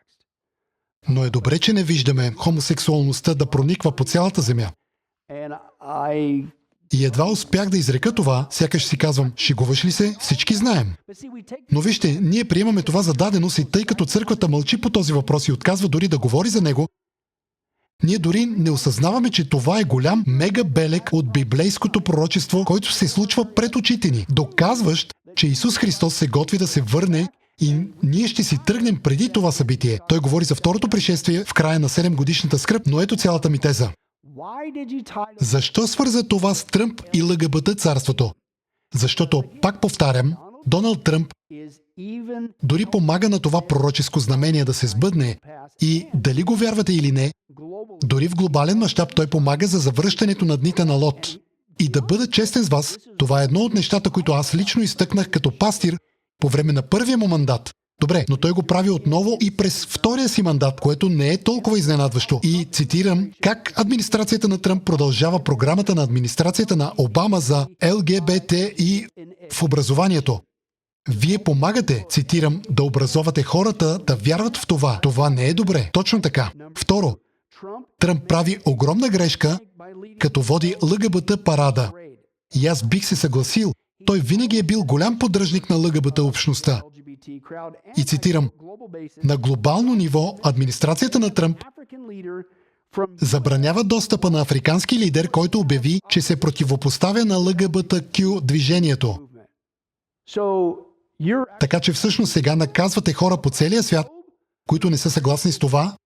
Но е добре, че не виждаме хомосексуалността да прониква по цялата земя. И едва успях да изрека това, сякаш си казвам, шегуваш ли се? Всички знаем. Но вижте, ние приемаме това за даденост и тъй като църквата мълчи по този въпрос и отказва дори да говори за него, ние дори не осъзнаваме, че това е голям мега белег от библейското пророчество, който се случва пред очите ни, доказващ, че Исус Христос се готви да се върне и ние ще си тръгнем преди това събитие. Той говори за второто пришествие в края на 7-годишната скръб, но ето цялата ми теза. Защо свърза това с Тръмп и ЛГБТ царството? Защото, пак повтарям, Доналд Тръмп дори помага на това пророческо знамение да се сбъдне и, дали го вярвате или не, дори в глобален мащаб той помага за завръщането на дните на Лот. И да бъда честен с вас, това е едно от нещата, които аз лично изтъкнах като пастир по време на първия му мандат. Добре, но той го прави отново и през втория си мандат, което не е толкова изненадващо. И цитирам как администрацията на Тръмп продължава програмата на администрацията на Обама за ЛГБТ и в образованието. Вие помагате, цитирам, да образовате хората да вярват в това. Това не е добре. Точно така. Второ, Тръмп прави огромна грешка, като води ЛГБТ парада. И аз бих се съгласил. Той винаги е бил голям поддръжник на ЛГБТ общността. И цитирам, на глобално ниво администрацията на Тръмп забранява достъпа на африкански лидер, който обяви, че се противопоставя на ЛГБТQ движението. Така че всъщност сега наказвате хора по целия свят, които не са съгласни с това.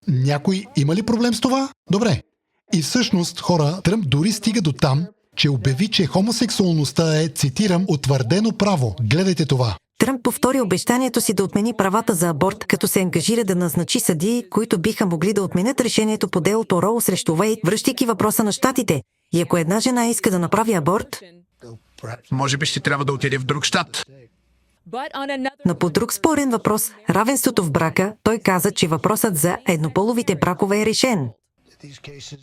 Някой има ли проблем с това? Добре. И всъщност, хора, Тръмп дори стига до там, че обяви, че хомосексуалността е, цитирам, утвърдено право. Гледайте това. Тръмп повтори обещанието си да отмени правата за аборт, като се ангажира да назначи съдии, които биха могли да отменят решението по делото Роу срещу Уейд, връщайки въпроса на щатите. И ако една жена иска да направи аборт, може би ще трябва да отиде в друг щат. но по друг спорен въпрос, равенството в брака, той каза, че въпросът за еднополовите бракове е решен.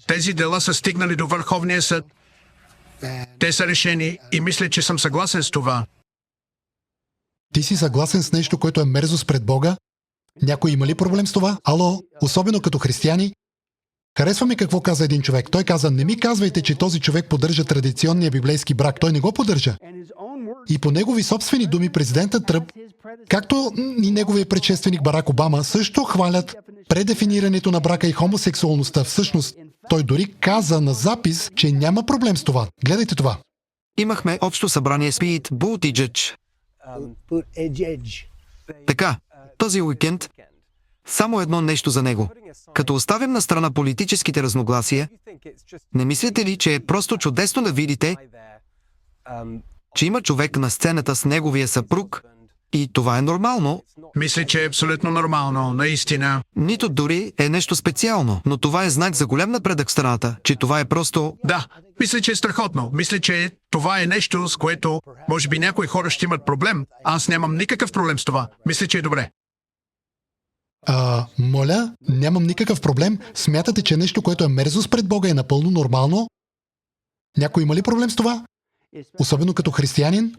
Тези дела са стигнали до Върховния съд. Те са решени и мисля, че съм съгласен с това. Ти си съгласен с нещо, което е мерзост пред Бога? Някой има ли проблем с това? Ало, особено като християни? Харесва ми какво каза един човек. Той каза, не ми казвайте, че този човек поддържа традиционния библейски брак. Той не го поддържа. И по негови собствени думи президентът Тръмп, както и неговия предшественик Барак Обама, също хвалят предефинирането на брака и хомосексуалността. Всъщност, той дори каза на запис, че няма проблем с това. Гледайте това. Имахме общо събрание с Пит Бутиджъдж. Така, този уикенд, само едно нещо за него. Като оставим на страна политическите разногласия, не мислите ли, че е просто чудесно да видите, че има човек на сцената с неговия съпруг и това е нормално? Мисля, че е абсолютно нормално, наистина. Нито дори е нещо специално, но това е знак за голям напредък в страната, че това е просто... Да, мисля, че е страхотно. Мисля, че това е нещо, с което може би някои хора ще имат проблем. Аз нямам никакъв проблем с това. Мисля, че е добре. Моля, нямам никакъв проблем. Смятате, че нещо, което е мерзост пред Бога, е напълно нормално? Някой има ли проблем с това? Особено като християнин?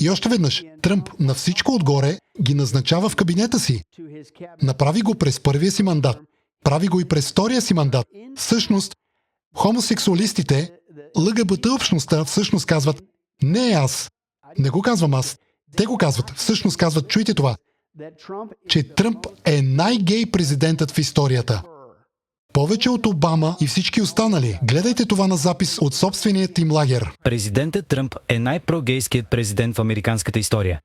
И още веднъж, Тръмп на всичко отгоре ги назначава в кабинета си. Направи го през първия си мандат. Прави го и през втория си мандат. Всъщност, хомосексуалистите, ЛГБТ общността всъщност казват: не аз. Не го казвам аз. Те го казват. Всъщност казват, чуйте това, че Тръмп е най-гей президентът в историята. Повече от Обама и всички останали. Гледайте това на запис от собственият им лагер. Президентът Тръмп е най-прогейският президент в американската история.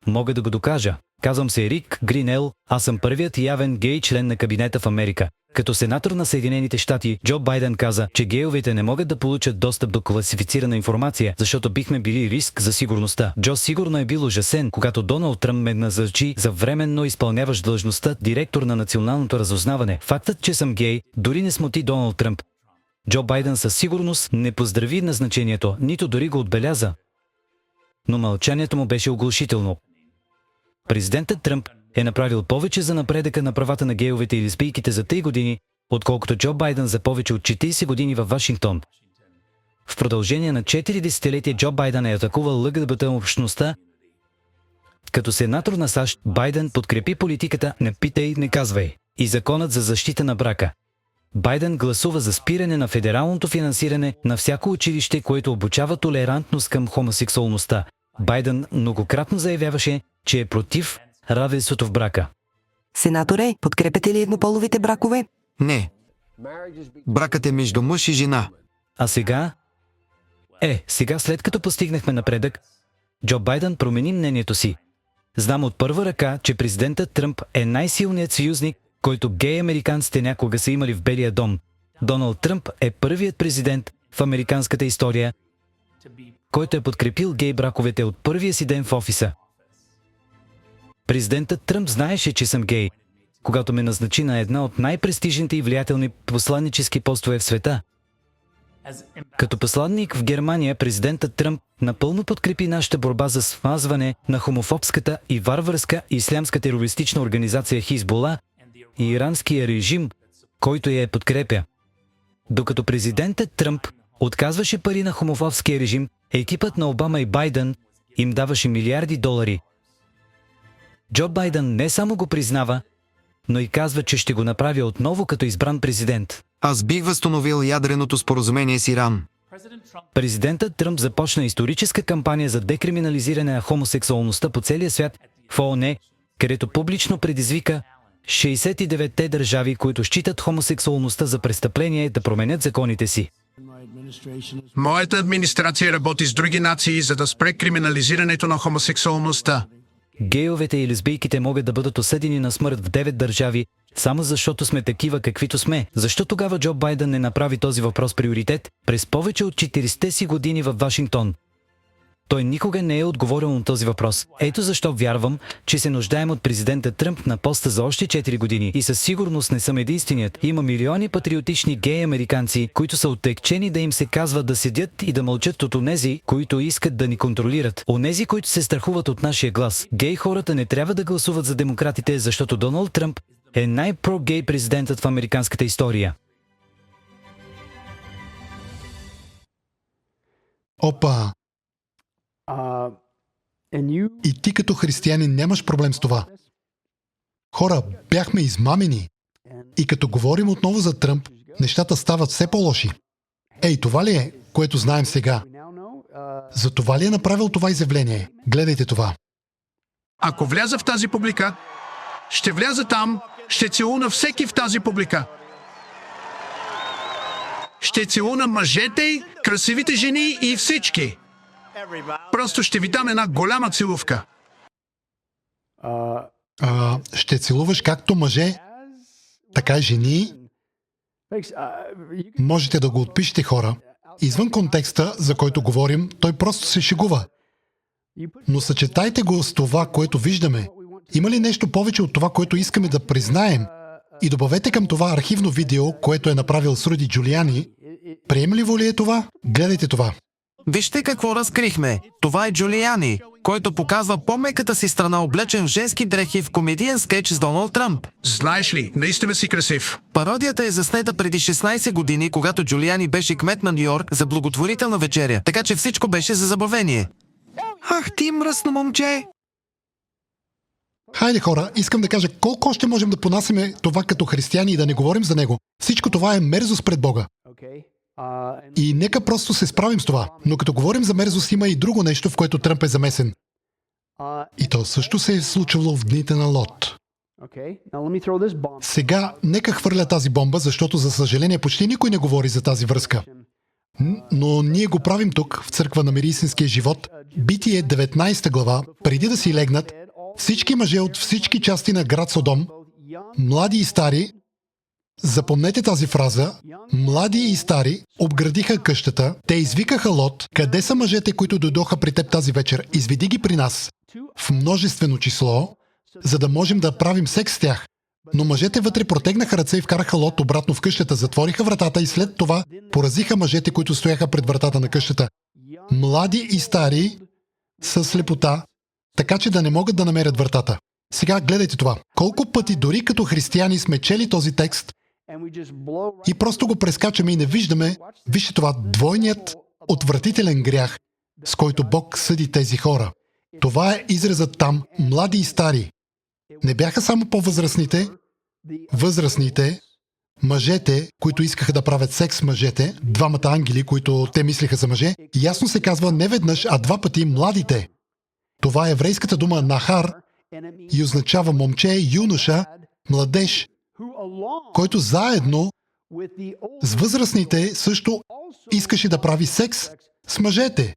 Мога да го докажа. Казвам се Рик Гринел, аз съм първият явен гей член на кабинета в Америка. Като сенатор на Съединените щати, Джо Байден каза, че гейовете не могат да получат достъп до класифицирана информация, защото бихме били риск за сигурността. Джо сигурно е бил ужасен, когато Доналд Тръмп ме назначи за временно изпълняващ длъжността директор на националното разузнаване. Фактът, че съм гей, дори не смути Доналд Тръмп. Джо Байден със сигурност не поздрави назначението, нито дори го отбеляза. Но мълчанието му беше оглушително. Президентът Тръмп е направил повече за напредъка на правата на гейовете и лесбийките за 3 години, отколкото Джо Байден за повече от 40 години във Вашингтон. В продължение на 4 десетилетия Джо Байден е атакувал ЛГБТ общността. Като сенатор на САЩ, Байден подкрепи политиката "не питай, не казвай" и законът за защита на брака. Байден гласува за спиране на федералното финансиране на всяко училище, което обучава толерантност към хомосексуалността. Байден многократно заявяваше, че е против равенството в брака. Сенаторе, подкрепяте ли еднополовите бракове? Не. Бракът е между мъж и жена. А сега? Сега след като постигнахме напредък, Джо Байден промени мнението си. Знам от първа ръка, че президентът Тръмп е най-силният съюзник, който гей-американците някога са имали в Белия дом. Доналд Тръмп е първият президент в американската история, който е подкрепил гей браковете от първия си ден в офиса. Президентът Тръмп знаеше, че съм гей, когато ме назначи на една от най-престижните и влиятелни посланнически постове в света. Като посланник в Германия, президентът Тръмп напълно подкрепи нашата борба за смазване на хомофобската и варварска ислямска терористична организация Хизбола и иранския режим, който я подкрепя. Докато президентът Тръмп отказваше пари на хомофобския режим, екипът на Обама и Байден им даваше милиарди долари. Джо Байден не само го признава, но и казва, че ще го направи отново като избран президент. Аз бих възстановил ядреното споразумение с Иран. Президентът Тръмп започна историческа кампания за декриминализиране на хомосексуалността по целия свят в ООН, където публично предизвика 69-те държави, които считат хомосексуалността за престъпление, да променят законите си. Моята администрация работи с други нации, за да спре криминализирането на хомосексуалността. Гейовете и лесбийките могат да бъдат осъдени на смърт в 9 държави, само защото сме такива каквито сме. Защо тогава Джо Байден не направи този въпрос приоритет през повече от 40-те си години в Вашингтон? Той никога не е отговорил на този въпрос. Ето защо вярвам, че се нуждаем от президента Тръмп на поста за още 4 години. И със сигурност не съм единственият. Има милиони патриотични гей американци, които са оттекчени да им се казва да седят и да мълчат от онези, които искат да ни контролират. Онези, които се страхуват от нашия глас. Гей хората не трябва да гласуват за демократите, защото Доналд Тръмп е най-про-гей президентът в американската история. Опа! И ти като християнин нямаш проблем с това. Хора, бяхме измамени. И като говорим отново за Тръмп, нещата стават все по-лоши. Това ли е, което знаем сега? За това ли е направил това изявление? Гледайте това. Ако вляза в тази публика, ще вляза там, ще целуна всеки в тази публика. Ще целуна мъжете, красивите жени и всички. Просто ще ви дам една голяма целувка. Ще целуваш както мъже, така и жени. Можете да го отпишете, хора. Извън контекста, за който говорим, той просто се шегува. Но съчетайте го с това, което виждаме. Има ли нещо повече от това, което искаме да признаем? И добавете към това архивно видео, което е направил с Руди Джулиани. Приемливо ли е това? Гледайте това. Вижте какво разкрихме. Това е Джулиани, който показва по-меката си страна, облечен в женски дрехи в комедиен скетч с Доналд Тръмп. Знаеш ли, наистина си красив. Пародията е заснета преди 16 години, когато Джулиани беше кмет на Нью-Йорк за благотворителна вечеря, така че всичко беше за забавление. Ах, ти мръсно момче! Хайде хора, искам да кажа колко още можем да понасяме това като християни и да не говорим за него. Всичко това е мерзост пред Бога. И нека просто се справим с това. Но като говорим за мерзост, има и друго нещо, в което Тръмп е замесен. И то също се е случвало в дните на Лот. Сега нека хвърля тази бомба, защото за съжаление почти никой не говори за тази връзка. Но ние го правим тук, в църква на Мирисинския живот. Битие 19 глава, преди да си легнат, всички мъже от всички части на град Содом, млади и стари, запомнете тази фраза, млади и стари обградиха къщата, те извикаха Лот, къде са мъжете, които дойдоха при теб тази вечер, изведи ги при нас, в множествено число, за да можем да правим секс с тях. Но мъжете вътре протегнаха ръце и вкараха Лот обратно в къщата, затвориха вратата и след това поразиха мъжете, които стояха пред вратата на къщата. Млади и стари с слепота, така че да не могат да намерят вратата. Сега гледайте това. Колко пъти дори като християни сме чели този текст и просто го прескачаме и не виждаме, вижте това, двойният отвратителен грях, с който Бог съди тези хора. Това е изразът там, млади и стари. Не бяха само по-възрастните, възрастните, мъжете, които искаха да правят секс с мъжете, двамата ангели, които те мислиха за мъже, ясно се казва не веднъж, а два пъти младите. Това е еврейската дума нахар и означава момче, юноша, младеж, който заедно с възрастните също искаше да прави секс с мъжете.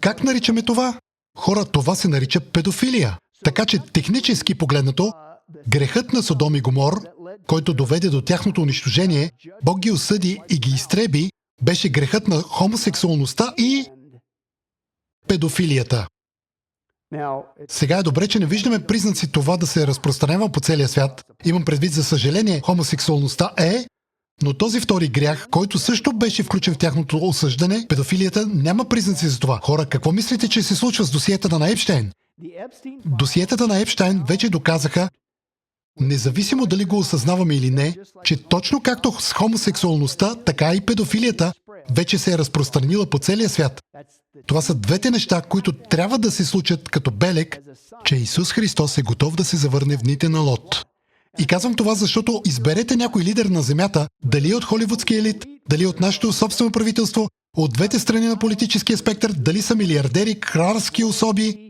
Как наричаме това? Хора, това се нарича педофилия. Така че технически погледнато, грехът на Содом и Гомор, който доведе до тяхното унищожение, Бог ги осъди и ги изтреби, беше грехът на хомосексуалността и педофилията. Сега е добре, че не виждаме признаци това да се разпространява по целия свят. Имам предвид, за съжаление, хомосексуалността но този втори грях, който също беше включен в тяхното осъждане, педофилията, няма признаци за това. Хора, какво мислите, че се случва с досиетата на Епщайн? Досиетата на Епщайн вече доказаха, независимо дали го осъзнаваме или не, че точно както с хомосексуалността, така и педофилията вече се е разпространила по целия свят. Това са двете неща, които трябва да се случат като белег, че Исус Христос е готов да се завърне в дните на Лот. И казвам това, защото изберете някой лидер на земята, дали от холивудския елит, дали от нашето собствено правителство, от двете страни на политическия спектър, дали са милиардери, кралски особи,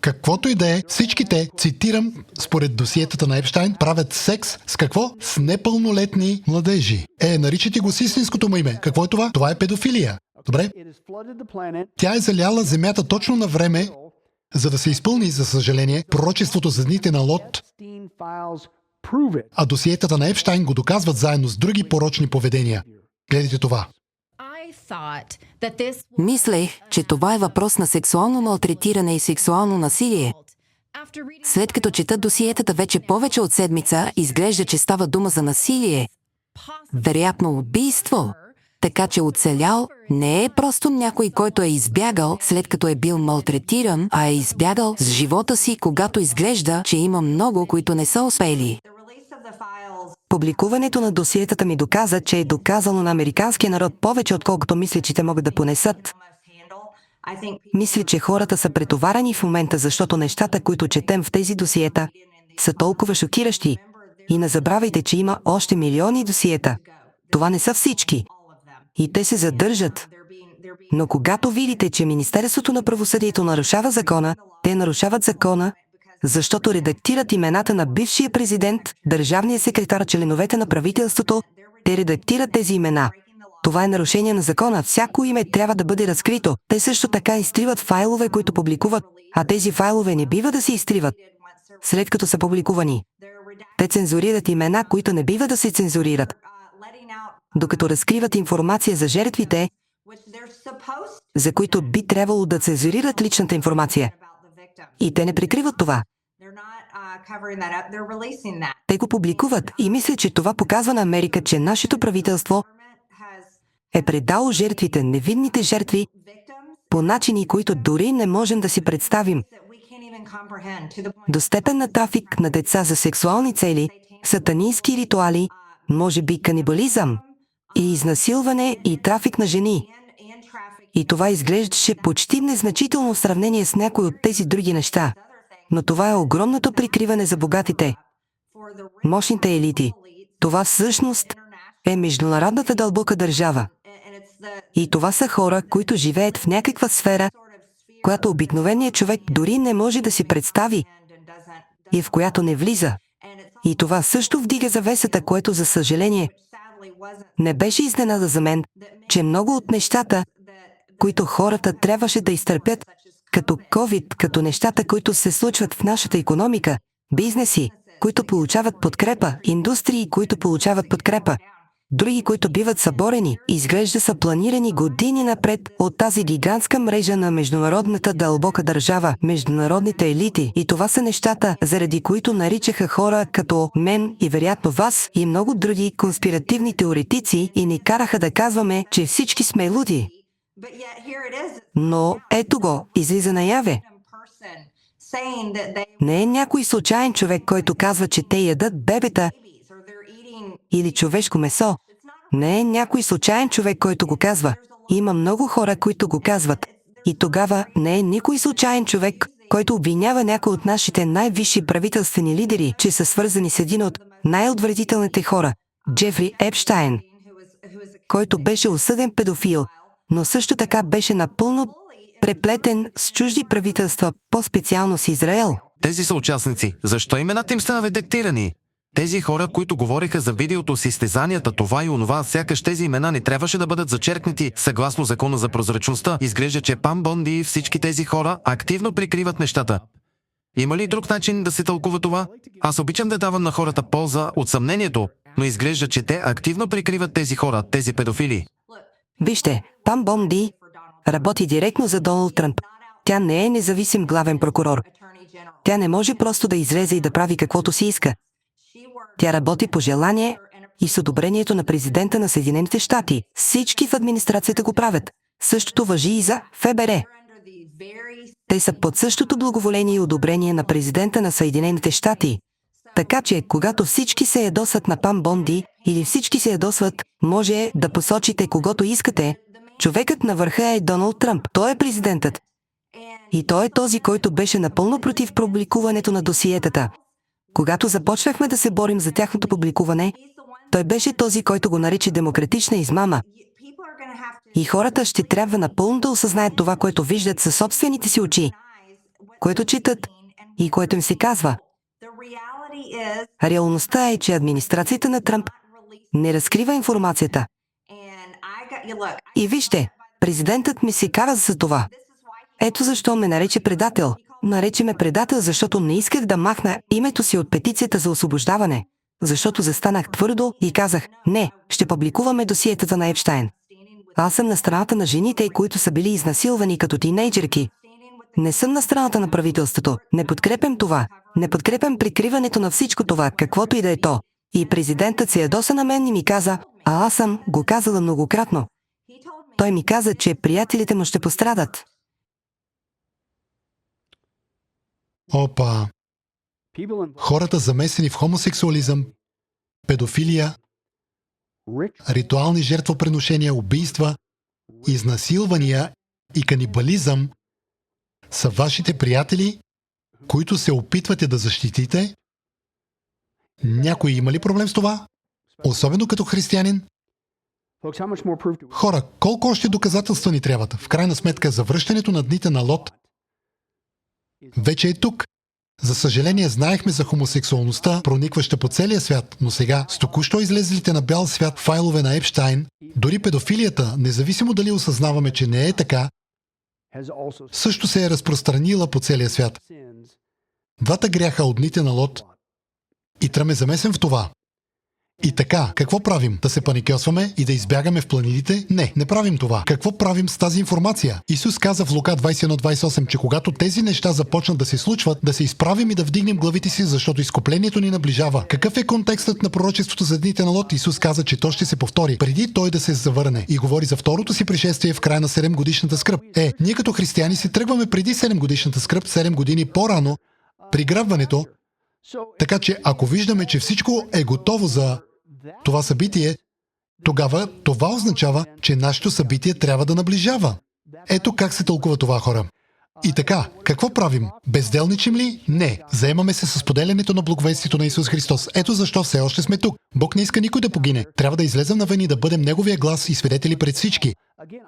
каквото и да е, всички те, цитирам, според досиетата на Епщайн, правят секс с какво? С непълнолетни младежи. Наричате го с истинското му име. Какво е това? Това е педофилия. Добре? Тя е заляла земята точно на време, за да се изпълни, за съжаление, пророчеството за дните на Лот, а досиетата на Епщайн го доказват заедно с други порочни поведения. Гледайте това. Мислех, че това е въпрос на сексуално малтретиране и сексуално насилие. След като чета досиетата вече повече от седмица, изглежда, че става дума за насилие. Вероятно убийство. Така че оцелял не е просто някой, който е избягал след като е бил малтретиран, а е избягал с живота си, когато изглежда, че има много, които не са успели. Публикуването на досиетата ми доказа, че е доказано на американския народ повече, отколкото мисля, че те могат да понесат. Мисля, че хората са претоварени в момента, защото нещата, които четем в тези досиета, са толкова шокиращи. И не забравяйте, че има още милиони досиета. Това не са всички. И те се задържат. Но когато видите, че Министерството на правосъдието нарушава закона, те нарушават закона, защото редактират имената на бившия президент, държавния секретар, членовете на правителството, те редактират тези имена. Това е нарушение на закона. Всяко име трябва да бъде разкрито. Те също така изтриват файлове, които публикуват, а тези файлове не бива да се изтриват, след като са публикувани. Те цензурират имена, които не бива да се цензурират, докато разкриват информация за жертвите, за които би трябвало да цензурират личната информация. И те не прикриват това. Те го публикуват и мисля, че това показва на Америка, че нашето правителство е предало жертвите, невинните жертви, по начини, които дори не можем да си представим. До степен на трафик на деца за сексуални цели, сатанински ритуали, може би канибализъм и изнасилване и трафик на жени. И това изглеждаше почти незначително в сравнение с някои от тези други неща. Но това е огромното прикриване за богатите, мощните елити. Това всъщност е международната дълбока държава. И това са хора, които живеят в някаква сфера, която обикновеният човек дори не може да си представи и в която не влиза. И това също вдига завесата, което, за съжаление, не беше изненада за мен, че много от нещата, които хората трябваше да изтърпят, като COVID, като нещата, които се случват в нашата икономика, бизнеси, които получават подкрепа, индустрии, които получават подкрепа, други, които биват съборени, изглежда са планирани години напред от тази гигантска мрежа на международната дълбока държава, международните елити. И това са нещата, заради които наричаха хора като мен и вероятно вас и много други конспиративни теоретици и ни караха да казваме, че всички сме луди. Но ето го, излиза наяве. Не е някой случайен човек, който казва, че те ядат бебета или човешко месо. Не е някой случайен човек, който го казва. Има много хора, които го казват. И тогава не е никой случайен човек, който обвинява някой от нашите най-висши правителствени лидери, че са свързани с един от най-отвратителните хора – Джефри Епщайн, който беше осъден педофил, но също така беше напълно преплетен с чужди правителства, по-специално с Израел. Тези са участници. Защо имената им са редактирани? Тези хора, които говориха за видеото с изтезанията, това и онова, сякаш тези имена не трябваше да бъдат зачеркнати съгласно закона за прозрачността. Изглежда, че Пам Бонди и всички тези хора активно прикриват нещата. Има ли друг начин да се тълкува това? Аз обичам да давам на хората полза от съмнението, но изглежда, че те активно прикриват тези хора, тези педофили. Вижте, Пам Бонди работи директно за Доналд Тръмп. Тя не е независим главен прокурор. Тя не може просто да излезе и да прави каквото си иска. Тя работи по желание и с одобрението на президента на Съединените щати. Всички в администрацията го правят. Същото важи и за ФБР. Те са под същото благоволение и одобрение на президента на Съединените щати. Така че, когато всички се ядосват на Пам Бонди или всички се ядосват, може да посочите когото искате. Човекът на върха е Доналд Тръмп. Той е президентът. И той е този, който беше напълно против публикуването на досиетата. Когато започнахме да се борим за тяхното публикуване, той беше този, който го нарича демократична измама. И хората ще трябва напълно да осъзнаят това, което виждат със собствените си очи, което четат и което им се казва. Реалността е, че администрацията на Тръмп не разкрива информацията. И вижте, президентът ми се кара за това. Ето защо ме нарече предател. Нарече ме предател, защото не исках да махна името си от петицията за освобождаване. Защото застанах твърдо и казах, не, ще публикуваме досиетата на Епщайн. Аз съм на страната на жените, които са били изнасилвани като тинейджерки. Не съм на страната на правителството. Не подкрепям това. Не подкрепям прикриването на всичко това, каквото и да е то. И президентът се ядоса на мен и ми каза, а аз съм го казала многократно. Той ми каза, че приятелите му ще пострадат. Опа! Хората замесени в хомосексуализъм, педофилия, ритуални жертвоприношения, убийства, изнасилвания и канибализъм са вашите приятели, които се опитвате да защитите? Някой има ли проблем с това? Особено като християнин? Хора, колко още доказателства ни трябват? В крайна сметка, завръщането на дните на Лот вече е тук. За съжаление, знаехме за хомосексуалността, проникваща по целия свят, но сега, с току-що излезлите на бял свят файлове на Епщайн, дори педофилията, независимо дали осъзнаваме, че не е така, също се е разпространила по целия свят. Двата гряха от дните на Лот. И Тръмп е замесен в това. И така, какво правим? Да се паникьосваме и да избягаме в планините? Не правим това. Какво правим с тази информация? Исус каза в Лука 21:28, че когато тези неща започнат да се случват, да се изправим и да вдигнем главите си, защото изкуплението ни наближава. Какъв е контекстът на пророчеството за дните на Лот? Исус каза, че то ще се повтори, преди той да се завърне, и говори за второто си пришествие в края на 7-годишната скръб. Ние като християни си тръгваме преди 7-годишната скръб, 7 години по-рано, при грабването. Така че ако виждаме, че всичко е готово за това събитие, тогава това означава, че нашето събитие трябва да наближава. Ето как се тълкува това, хора. И така, какво правим? Безделничим ли? Не. Заемаме се с споделянето на благовестието на Исус Христос. Ето защо все още сме тук. Бог не иска никой да погине. Трябва да излезем навън и да бъдем Неговия глас и свидетели пред всички.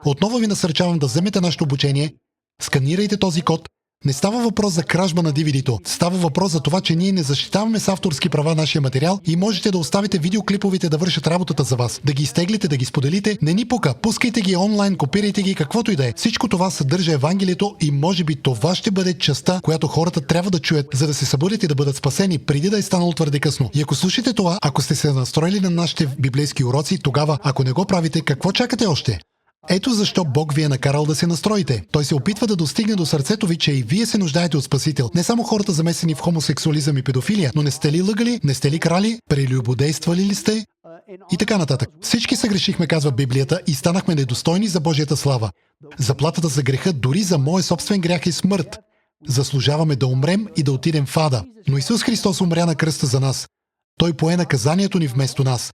Отново ви насърчавам да вземете нашето обучение. Сканирайте този код. Не става въпрос за кражба на DVD-то. Става въпрос за това, че ние не защитаваме с авторски права нашия материал и можете да оставите видеоклиповете да вършат работата за вас. Да ги изтеглите, да ги споделите. Не ни пука. Пускайте ги онлайн, копирайте ги, каквото и да е. Всичко това съдържа Евангелието и може би това ще бъде частта, която хората трябва да чуят, за да се събудят и да бъдат спасени, преди да е станало твърде късно. И ако слушате това, ако сте се настроили на нашите библейски уроци, тогава, ако не го правите, какво чакате още? Ето защо Бог ви е накарал да се настроите. Той се опитва да достигне до сърцето ви, че и вие се нуждаете от Спасител. Не само хората замесени в хомосексуализъм и педофилия, но не сте ли лъгали, не сте ли крали, прелюбодействали ли сте? И така нататък. Всички съгрешихме, казва Библията, и станахме недостойни за Божията слава. Заплатата за греха, дори за моя собствен грях, е смърт. Заслужаваме да умрем и да отидем в ада. Но Исус Христос умря на кръста за нас. Той пое наказанието ни вместо нас.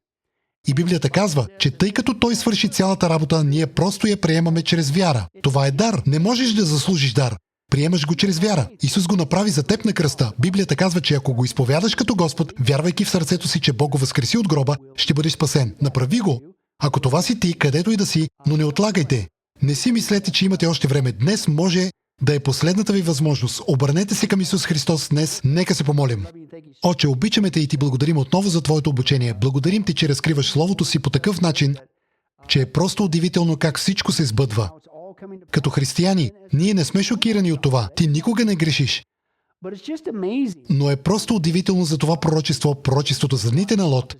И Библията казва, че тъй като Той свърши цялата работа, ние просто я приемаме чрез вяра. Това е дар. Не можеш да заслужиш дар. Приемаш го чрез вяра. Исус го направи за теб на кръста. Библията казва, че ако го изповядаш като Господ, вярвайки в сърцето си, че Бог го възкреси от гроба, ще бъдеш спасен. Направи го. Ако това си ти, където и да си, но не отлагайте. Не си мислете, че имате още време. Днес може да е последната ви възможност. Обърнете се към Исус Христос днес. Нека се помолим. Отче, обичаме те и ти благодарим отново за Твоето обучение. Благодарим ти, че разкриваш Словото си по такъв начин, че е просто удивително как всичко се сбъдва. Като християни, ние не сме шокирани от това. Ти никога не грешиш. Но е просто удивително за това пророчество, пророчеството за дните на Лот.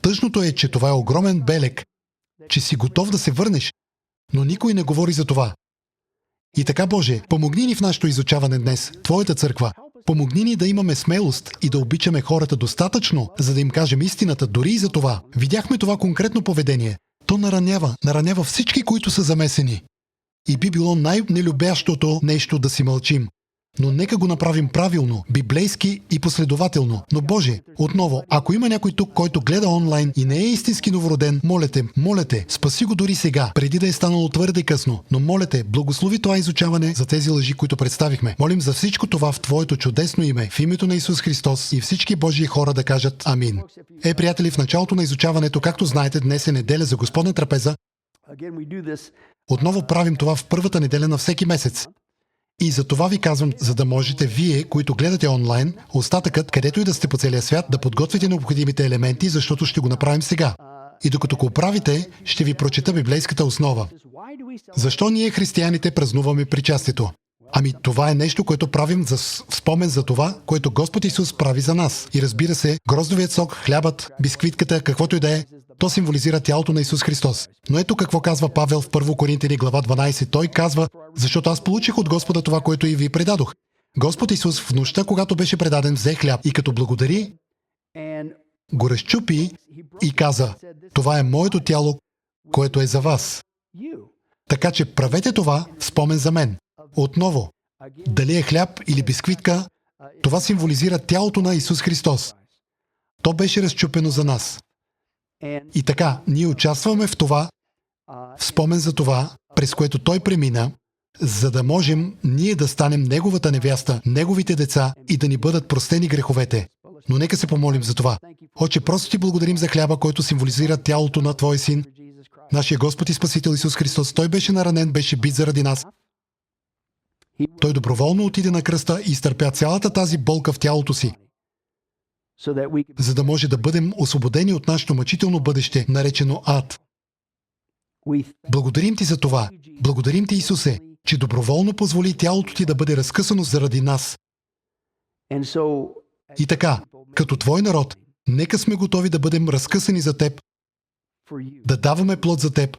Тъжното е, че това е огромен белег, че си готов да се върнеш, но никой не говори за това. И така, Боже, помогни ни в нашето изучаване днес, Твоята църква. Помогни ни да имаме смелост и да обичаме хората достатъчно, за да им кажем истината дори и за това. Видяхме това конкретно поведение. То наранява всички, които са замесени. И би било най-нелюбящото нещо да си мълчим. Но нека го направим правилно, библейски и последователно. Но Боже, отново, ако има някой тук, който гледа онлайн и не е истински новороден, моля те, спаси го дори сега, преди да е станало твърде късно. Но моля те, благослови това изучаване за тези лъжи, които представихме. Молим за всичко това в Твоето чудесно име, в името на Исус Христос, и всички Божии хора да кажат Амин. Приятели, в началото на изучаването, както знаете, днес е неделя за Господна трапеза. Отново правим това в първата неделя на всеки месец. И за това ви казвам, за да можете вие, които гледате онлайн, остатъкът, където и да сте по целия свят, да подготвите необходимите елементи, защото ще го направим сега. И докато го правите, ще ви прочета библейската основа. Защо ние, християните, празнуваме причастието? Това е нещо, което правим за спомен за това, което Господ Исус прави за нас. И разбира се, гроздовият сок, хлябът, бисквитката, каквото и да е, то символизира тялото на Исус Христос. Но ето какво казва Павел в 1 Коринтяни глава 12. Той казва, защото аз получих от Господа това, което и ви предадох. Господ Исус в нощта, когато беше предаден, взе хляб и като благодари, го разчупи и каза, това е моето тяло, което е за вас. Така че правете това в спомен за мен. Отново, дали е хляб или бисквитка, това символизира тялото на Исус Христос. То беше разчупено за нас. И така, ние участваме в това, в спомен за това, през което Той премина, за да можем ние да станем Неговата невяста, Неговите деца и да ни бъдат простени греховете. Но нека се помолим за това. Отче, просто Ти благодарим за хляба, който символизира тялото на Твой Син, нашия Господ и Спасител Исус Христос. Той беше наранен, беше бит заради нас. Той доброволно отиде на кръста и изтърпя цялата тази болка в тялото си, за да може да бъдем освободени от нашето мъчително бъдеще, наречено ад. Благодарим Ти за това. Благодарим Ти, Исусе, че доброволно позволи тялото Ти да бъде разкъсано заради нас. И така, като Твой народ, Нека сме готови да бъдем разкъсани за Теб, да даваме плод за Теб.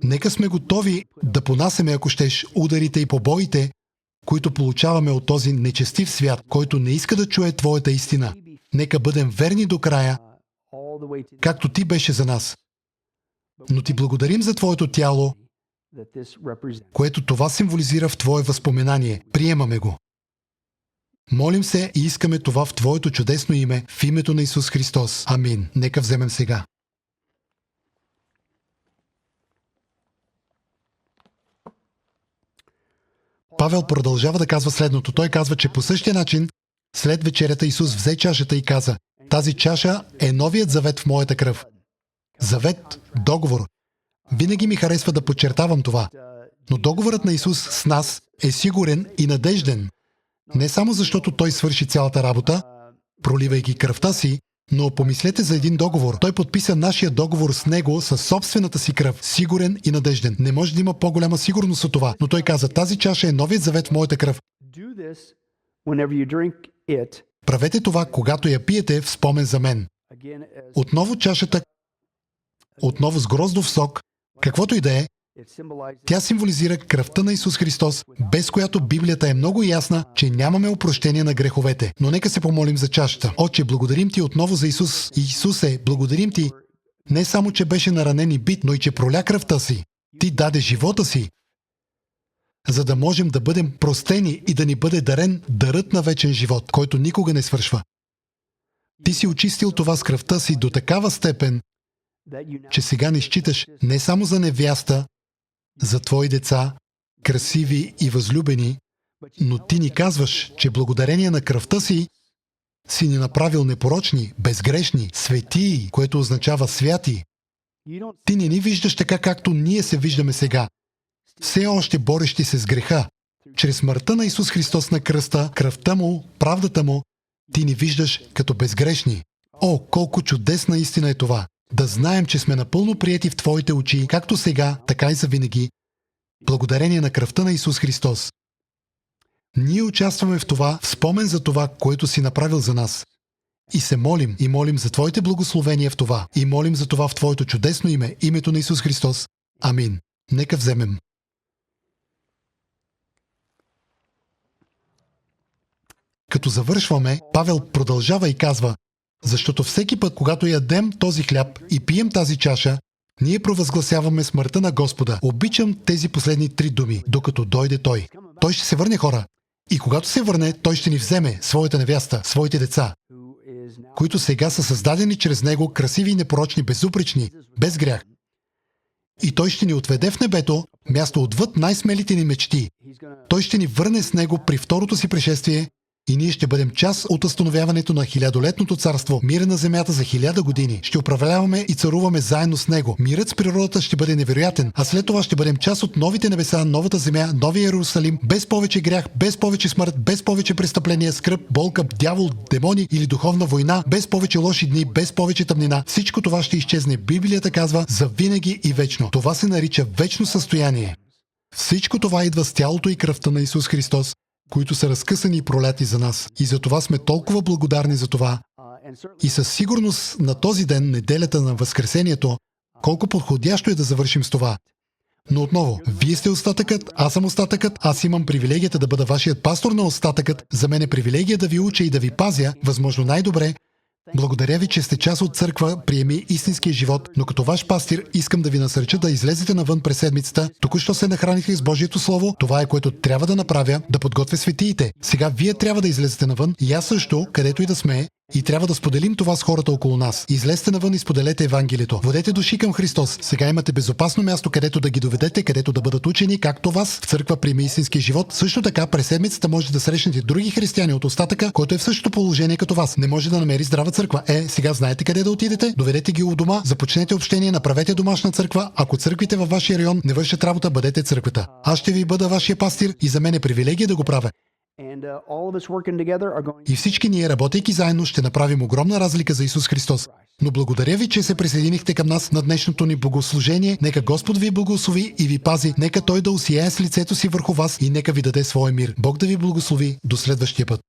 Нека сме готови да понасяме, ако щеш, ударите и побоите, които получаваме от този нечестив свят, който не иска да чуе Твоята истина. Нека бъдем верни до края, както Ти беше за нас. Но Ти благодарим за Твоето тяло, което това символизира в Твое възпоменание. Приемаме го. Молим се и искаме това в Твоето чудесно име, в името на Исус Христос. Амин. Нека вземем сега. Павел продължава да казва следното. Той казва, че по същия начин, след вечерята Исус взе чашата и каза: тази чаша е новият завет в моята кръв. Завет, договор. Винаги ми харесва да подчертавам това. Но договорът на Исус с нас е сигурен и надежден. Не само защото Той свърши цялата работа, проливайки кръвта си, но помислете за един договор. Той подписа нашия договор с Него със собствената си кръв, сигурен и надежден. Не може да има по-голяма сигурност от това. Но Той каза: тази чаша е новият завет в моята кръв. Правете това, когато я пиете, в спомен за мен. Отново чашата, отново с гроздов сок, каквото и да е, тя символизира кръвта на Исус Христос, без която Библията е много ясна, че нямаме опрощение на греховете. Но нека се помолим за чашата. Отче, благодарим Ти отново за Исус. Исусе, благодарим Ти не само, че беше наранен и бит, но и че проля кръвта си. Ти даде живота си, за да можем да бъдем простени и да ни бъде дарен дарът на вечен живот, който никога не свършва. Ти си очистил това с кръвта си до такава степен, че сега не считаш не само за невяста, за Твои деца, красиви и възлюбени, но Ти ни казваш, че благодарение на кръвта си ни направил непорочни, безгрешни, светии, което означава святи. Ти не ни виждаш така, както ние се виждаме сега, все още борещи се с греха. Чрез смъртта на Исус Христос на кръста, кръвта Му, правдата Му, Ти ни виждаш като безгрешни. О, колко чудесна истина е това! Да знаем, че сме напълно приети в Твоите очи, както сега, така и завинаги, благодарение на кръвта на Исус Христос. Ние участваме в това, в спомен за това, което си направил за нас. И се молим за Твоите благословения в това. И молим за това в Твоето чудесно име, името на Исус Христос. Амин. Нека вземем. Като завършваме, Павел продължава и казва: защото всеки път, когато ядем този хляб и пием тази чаша, ние провъзгласяваме смъртта на Господа. Обичам тези последни 3 думи, докато дойде Той. Той ще се върне, хора. И когато се върне, Той ще ни вземе своята невяста, своите деца, които сега са създадени чрез Него, красиви и непорочни, безупречни, без грях. И Той ще ни отведе в небето, място отвъд най-смелите ни мечти. Той ще ни върне с Него при второто си пришествие и ние ще бъдем част от установяването на хилядолетното царство, мира на земята за 1000 години. Ще управляваме и царуваме заедно с Него. Мирът с природата ще бъде невероятен, а след това ще бъдем част от новите небеса, новата земя, новия Иерусалим, без повече грях, без повече смърт, без повече престъпления, скръб, болка, дявол, демони или духовна война, без повече лоши дни, без повече тъмнина. Всичко това ще изчезне. Библията казва за винаги и вечно. Това се нарича вечно състояние. Всичко това идва с тялото и кръвта на Исус Христос, които са разкъсани и проляти за нас. И за това сме толкова благодарни за това. И със сигурност на този ден, неделята на Възкресението, колко подходящо е да завършим с това. Но отново, вие сте остатъкът, аз съм остатъкът, аз имам привилегията да бъда вашият пастор на остатъкът, за мен е привилегия да ви уча и да ви пазя, възможно най-добре. Благодаря ви, че сте част от църква, приеми истинския живот, но като ваш пастир искам да ви насърча да излезете навън през седмицата. Току-що се нахранихте с Божието Слово, това е което трябва да направя, да подготвя светиите. Сега вие трябва да излезете навън и аз също, където и да сме, и трябва да споделим това с хората около нас. Излезте навън и споделете Евангелието. Водете души към Христос. Сега имате безопасно място, където да ги доведете, където да бъдат учени, както вас, в църква приеми истински живот. Също така, през седмицата може да срещнете други християни от остатъка, който е в същото положение като вас. Не може да намери здрава църква. Сега знаете къде да отидете? Доведете ги у дома, започнете общение, направете домашна църква. Ако църквите във вашия район не вършат работа, бъдете църквата. Аз ще ви бъда вашия пастир и за мен е привилегия да го правя. И всички ние, работейки заедно, ще направим огромна разлика за Исус Христос. Но благодаря ви, че се присъединихте към нас на днешното ни богослужение. Нека Господ ви благослови и ви пази. Нека Той да осияе с лицето си върху вас и нека ви даде своя мир. Бог да ви благослови. До следващия път.